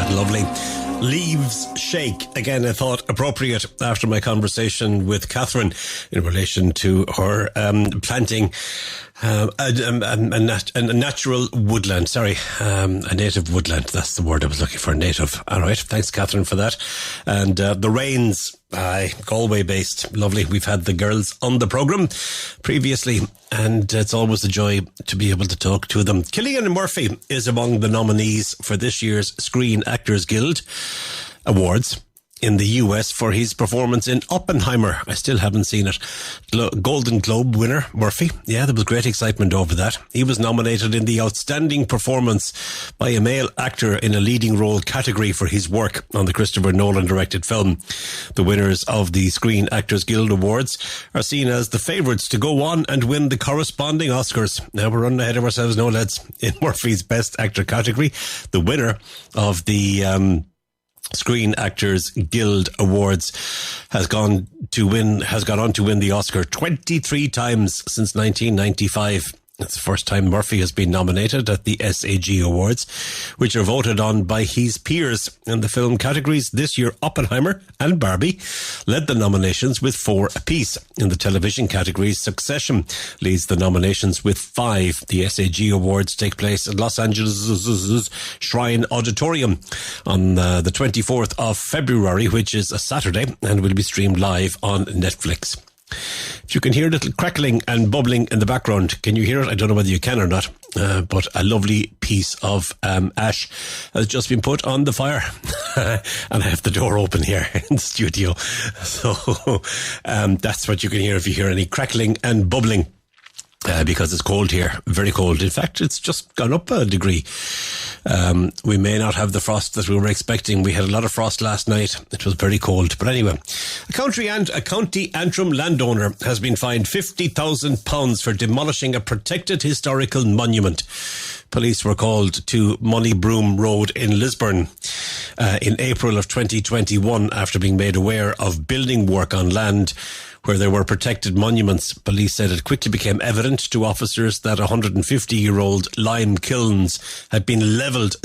Lovely. Leaves Shake. Again, I thought appropriate after my conversation with Catherine in relation to her planting a natural woodland. A native woodland. That's the word I was looking for. Native. All right. Thanks, Catherine, for that. And the Rains, Galway based. Lovely. We've had the girls on the programme previously, and it's always a joy to be able to talk to them. Cillian Murphy is among the nominees for this year's Screen Actors Guild Awards in the US for his performance in Oppenheimer. I still haven't seen it. Golden Globe winner, Murphy. Yeah, there was great excitement over that. He was nominated in the Outstanding Performance by a Male Actor in a Leading Role category for his work on the Christopher Nolan directed film. The winners of the Screen Actors Guild Awards are seen as the favourites to go on and win the corresponding Oscars. Now we're running ahead of ourselves, no lads. In Murphy's Best Actor category, the winner of the Screen Actors Guild Awards has gone on to win the Oscar 23 times since 1995. It's the first time Murphy has been nominated at the SAG Awards, which are voted on by his peers. In the film categories this year, Oppenheimer and Barbie led the nominations with 4 apiece. In the television categories, Succession leads the nominations with 5. The SAG Awards take place at Los Angeles Shrine Auditorium on the 24th of February, which is a Saturday, and will be streamed live on Netflix. If you can hear a little crackling and bubbling in the background, can you hear it? I don't know whether you can or not, but a lovely piece of ash has just been put on the fire. And I have the door open here in the studio. So that's what you can hear if you hear any crackling and bubbling. Because it's cold here, very cold. In fact, it's just gone up a degree. We may not have the frost that we were expecting. We had a lot of frost last night. It was very cold. But anyway, a County Antrim landowner has been fined £50,000 for demolishing a protected historical monument. Police were called to Moneybroom Road in Lisburn in April of 2021 after being made aware of building work on land where there were protected monuments. Police said it quickly became evident to officers that 150-year-old lime kilns had been levelled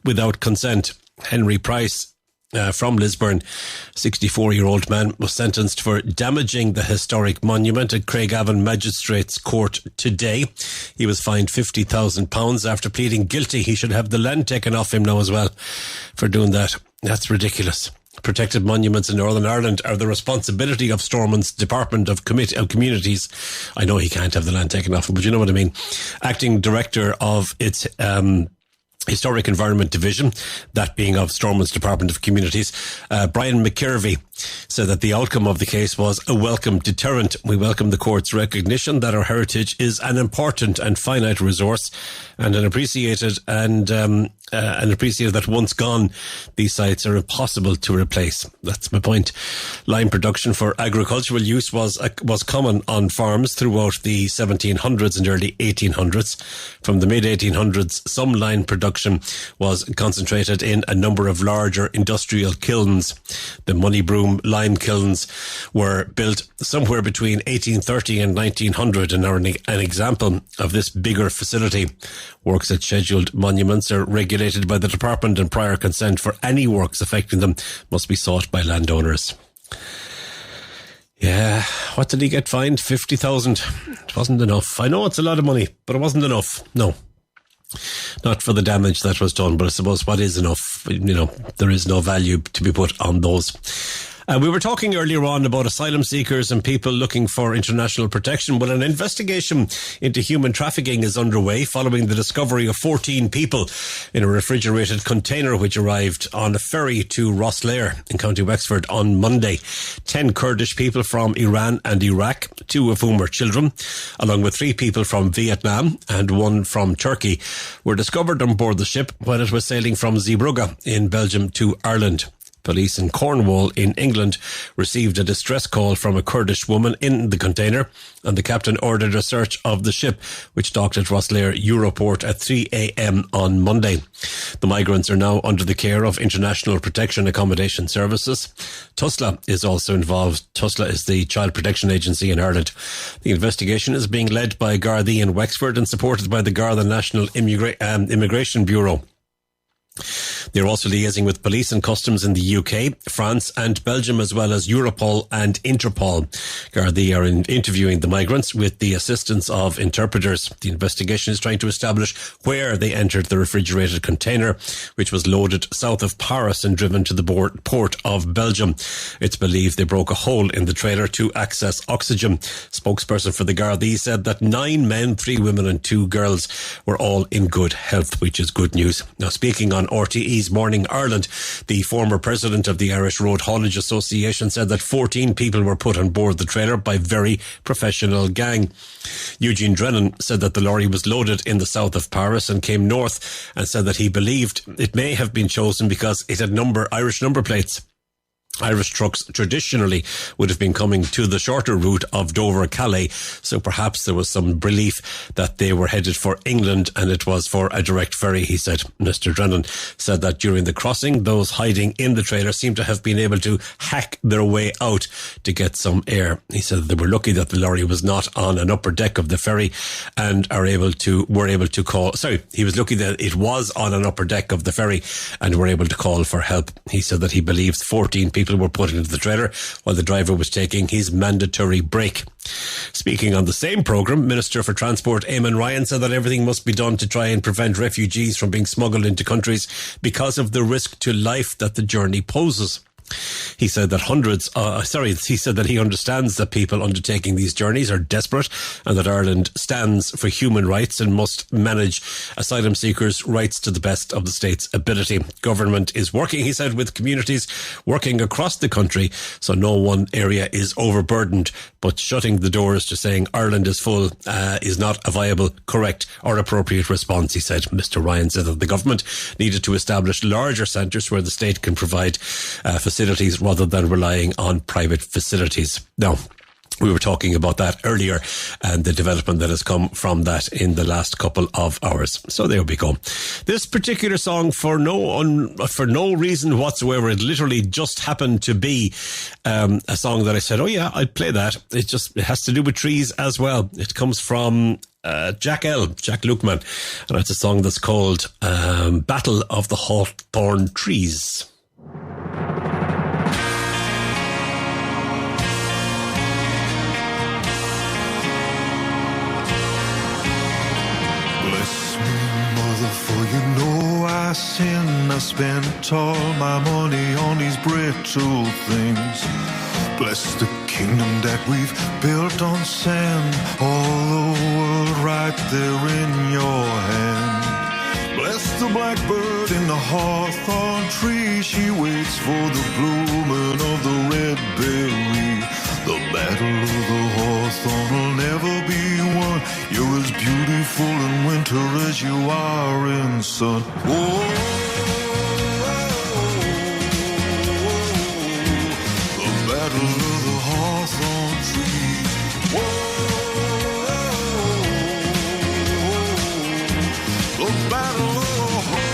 without consent. Henry Price from Lisburn, 64-year-old man, was sentenced for damaging the historic monument at Craigavon Magistrates Court today. He was fined £50,000 after pleading guilty. He should have the land taken off him now as well for doing that. That's ridiculous. Protected monuments in Northern Ireland are the responsibility of Stormont's Department of Communities. I know he can't have the land taken off him, but you know what I mean. Acting director of its Historic Environment Division, that being of Stormont's Department of Communities, Brian McKervey, said that the outcome of the case was a welcome deterrent. We welcome the court's recognition that our heritage is an important and finite resource and appreciated that once gone, these sites are impossible to replace. That's my point. Lime production for agricultural use was common on farms throughout the 1700s and early 1800s. From the mid-1800s, some lime production production was concentrated in a number of larger industrial kilns. The Moneybroom lime kilns were built somewhere between 1830 and 1900 and are an example of this bigger facility. Works at scheduled monuments are regulated by the department, and prior consent for any works affecting them must be sought by landowners. Yeah, what did he get fined? 50,000. It wasn't enough. I know it's a lot of money, but it wasn't enough. No. Not for the damage that was done, but I suppose what is enough? You know, there is no value to be put on those. We were talking earlier on about asylum seekers and people looking for international protection. Well, an investigation into human trafficking is underway following the discovery of 14 people in a refrigerated container which arrived on a ferry to Rosslare in County Wexford on Monday. 10 Kurdish people from Iran and Iraq, 2 of whom were children, along with 3 people from Vietnam and 1 from Turkey, were discovered on board the ship when it was sailing from Zeebrugge in Belgium to Ireland. Police in Cornwall in England received a distress call from a Kurdish woman in the container, and the captain ordered a search of the ship, which docked at Rosslare Europort at 3 a.m. on Monday. The migrants are now under the care of International Protection Accommodation Services. TUSLA is also involved. TUSLA is the Child Protection Agency in Ireland. The investigation is being led by Gardaí in Wexford and supported by the Garda National Immigration Bureau. They're also liaising with police and customs in the UK, France and Belgium, as well as Europol and Interpol. Gardaí are interviewing the migrants with the assistance of interpreters. The investigation is trying to establish where they entered the refrigerated container, which was loaded south of Paris and driven to the port of Belgium. It's believed they broke a hole in the trailer to access oxygen. Spokesperson for the Gardaí said that 9 men, 3 women and 2 girls were all in good health, which is good news. Now, speaking on RTE's Morning Ireland, the former president of the Irish Road Haulage Association said that 14 people were put on board the trailer by very professional gang. Eugene Drennan said that the lorry was loaded in the south of Paris and came north, and said that he believed it may have been chosen because it had Irish number plates. Irish trucks traditionally would have been coming to the shorter route of Dover-Calais, so perhaps there was some belief that they were headed for England and it was for a direct ferry, he said. Mr. Drennan said that during the crossing, those hiding in the trailer seemed to have been able to hack their way out to get some air. He said they were lucky that the lorry was not on an upper deck of the ferry and were able to call. He was lucky that it was on an upper deck of the ferry and were able to call for help. He said that he believes 14 people were put into the trailer while the driver was taking his mandatory break. Speaking on the same programme, Minister for Transport Eamon Ryan said that everything must be done to try and prevent refugees from being smuggled into countries because of the risk to life that the journey poses. He said that he said that he understands that people undertaking these journeys are desperate and that Ireland stands for human rights and must manage asylum seekers' rights to the best of the state's ability. Government is working, he said, with communities working across the country so no one area is overburdened, but shutting the doors to saying Ireland is full is not a viable, correct or appropriate response, he said. Mr. Ryan said that the government needed to establish larger centres where the state can provide facilities rather than relying on private facilities. Now, we were talking about that earlier and the development that has come from that in the last couple of hours. So there we go. This particular song, for no reason whatsoever, it literally just happened to be a song that I said, oh yeah, I'd play that. It has to do with trees as well. It comes from Jack Lukeman, and it's a song that's called Battle of the Hawthorn Trees. For you know I sin, I spent all my money on these brittle things. Bless the kingdom that we've built on sand, all the world right there in your hand. Bless the blackbird in the hawthorn tree, she waits for the blooming of the red berry. The battle of the hawthorn will never be won. You're as beautiful in winter as you are in sun. Oh, the battle of the hawthorn tree. Oh, the battle of the hawthorn tree.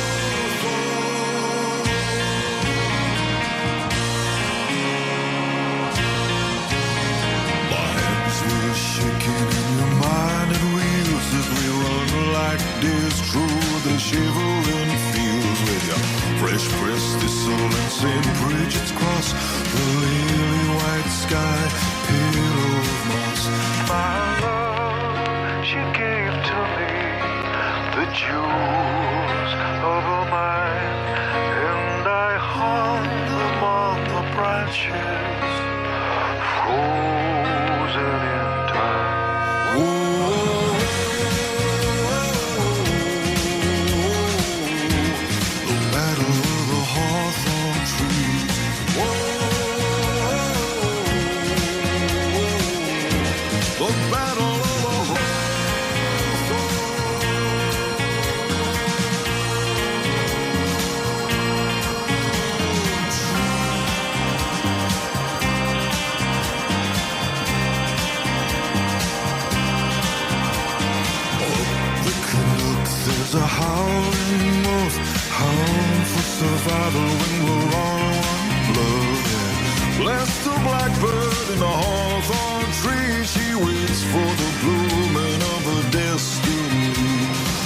Castle and St. Bridget's Cross, the lily white sky, pillow of moss. My love, she gave to me the jewels of her mind, and I hung them on the branches, frozen in time. The battle of the hawthorn trees. The battle of the there's a howling wolf, hound for survival when we're all one blood. Yeah. Bless the blackbird in the hawthorn tree, she waits for the blooming of her destiny.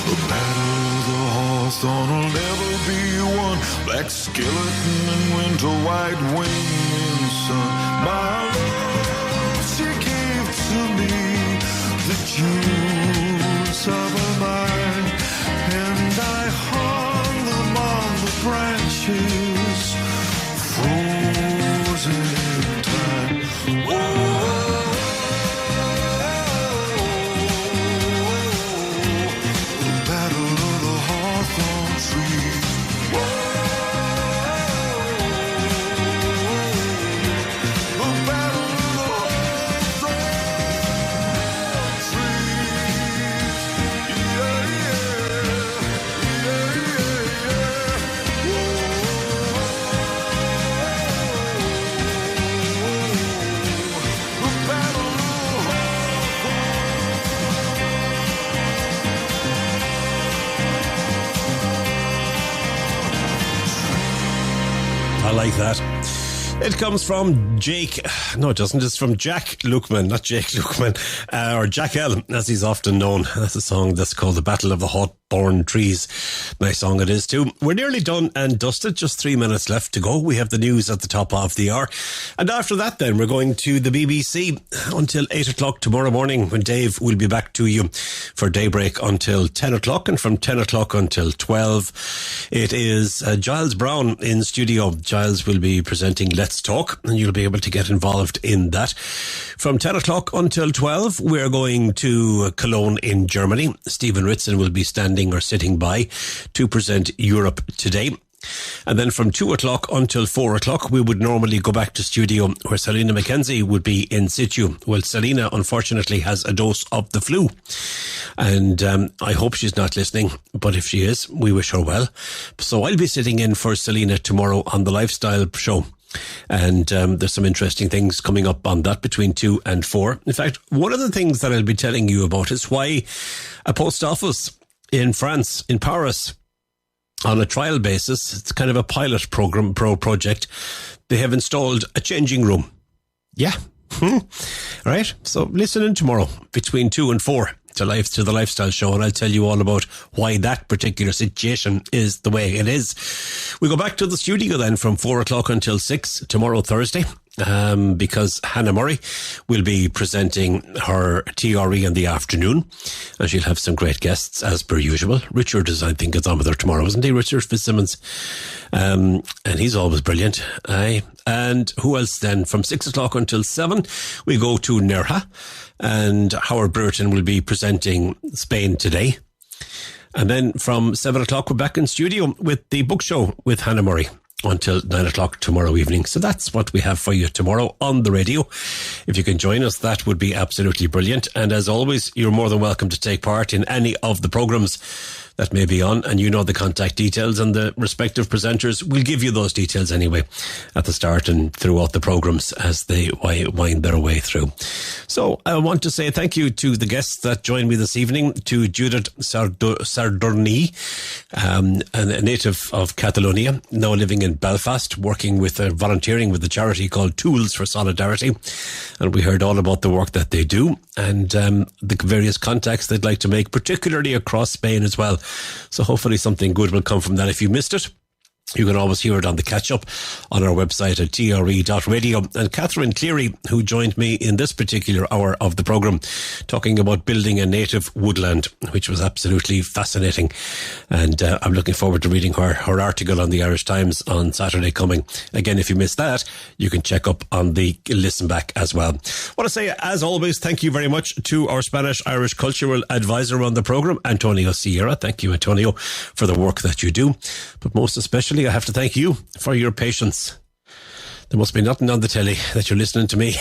The battle of the hawthorn will never be won. Black skeleton and winter, white wing in sun. My love, she gave to me the jewels of her mind, and I hung them on the branches, frozen in time. The battle of the hawthorn trees. The battle of the hawthorn trees. Yeah, I like that. It comes from Jake. No, it doesn't. It's from Jack Lukeman, not Jake Lukeman, or Jack L, as he's often known. That's a song that's called The Battle of the Hawthorn Trees. Nice song it is too. We're nearly done and dusted. Just 3 minutes left to go. We have the news at the top of the hour. And after that then, we're going to the BBC until 8 o'clock tomorrow morning, when Dave will be back to you for Daybreak until 10 o'clock. And from 10 o'clock until 12, it is Giles Brown in studio. Giles will be presenting Let's Talk, and you'll be able to get involved in that. From 10 o'clock until 12, we're going to Cologne in Germany. Stephen Ritson will be standing or sitting by to present Europe Today. And then from 2 o'clock until 4 o'clock, we would normally go back to studio where Selena McKenzie would be in situ. Well, Selena unfortunately has a dose of the flu, and I hope she's not listening, but if she is, we wish her well. So I'll be sitting in for Selena tomorrow on the Lifestyle Show. And there's some interesting things coming up on that between 2 and 4. In fact, one of the things that I'll be telling you about is why a post office in France, in Paris, on a trial basis, it's kind of a pilot project, they have installed a changing room. Yeah. Right. So listen in tomorrow between 2 and 4 to the Lifestyle Show, and I'll tell you all about why that particular situation is the way it is. We go back to the studio then from 4 o'clock until 6 tomorrow, Thursday. Because Hannah Murray will be presenting her TRE in the afternoon, and she'll have some great guests as per usual. Richard is, I think, is on with her tomorrow, isn't he? Richard Fitzsimmons, and he's always brilliant. Aye. And who else then? From 6 o'clock until 7, we go to Nerja, and Howard Brereton will be presenting Spain Today. And then from 7 o'clock, we're back in studio with the book show with Hannah Murray until 9 o'clock tomorrow evening. So that's what we have for you tomorrow on the radio. If you can join us, that would be absolutely brilliant. And as always, you're more than welcome to take part in any of the programmes that may be on, and you know the contact details, and the respective presenters will give you those details anyway at the start and throughout the programmes as they wind their way through. So I want to say thank you to the guests that joined me this evening, to Judith Sardorni, a native of Catalonia, now living in Belfast, working with volunteering with the charity called Tools for Solidarity, and we heard all about the work that they do and the various contacts they'd like to make, particularly across Spain as well. So hopefully something good will come from that. If you missed it, You can always hear it on the catch-up on our website at TRE.radio. And Catherine Cleary, who joined me in this particular hour of the programme, talking about building a native woodland, which was absolutely fascinating. And I'm looking forward to reading her article on the Irish Times on Saturday coming. Again, if you missed that, you can check up on the listen back as well. I want to say, as always, thank you very much to our Spanish-Irish cultural advisor on the programme, Antonio Sierra. Thank you, Antonio, for the work that you do. But most especially, I have to thank you for your patience. There must be nothing on the telly that you're listening to me.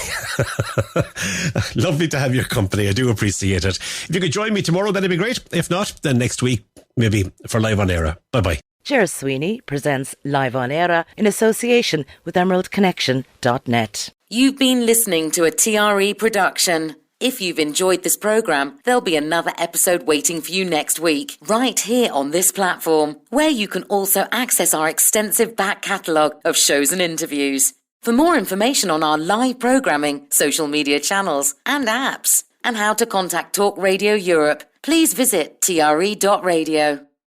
Lovely to have your company. I do appreciate it. If you could join me tomorrow, that'd be great. If not, then next week, maybe for Live on Eire. Bye-bye. Ger Sweeney presents Live on Eire in association with emeraldconnection.net. You've been listening to a TRE production. If you've enjoyed this programme, there'll be another episode waiting for you next week, right here on this platform, where you can also access our extensive back catalogue of shows and interviews. For more information on our live programming, social media channels and apps, and how to contact Talk Radio Europe, please visit TRE.radio.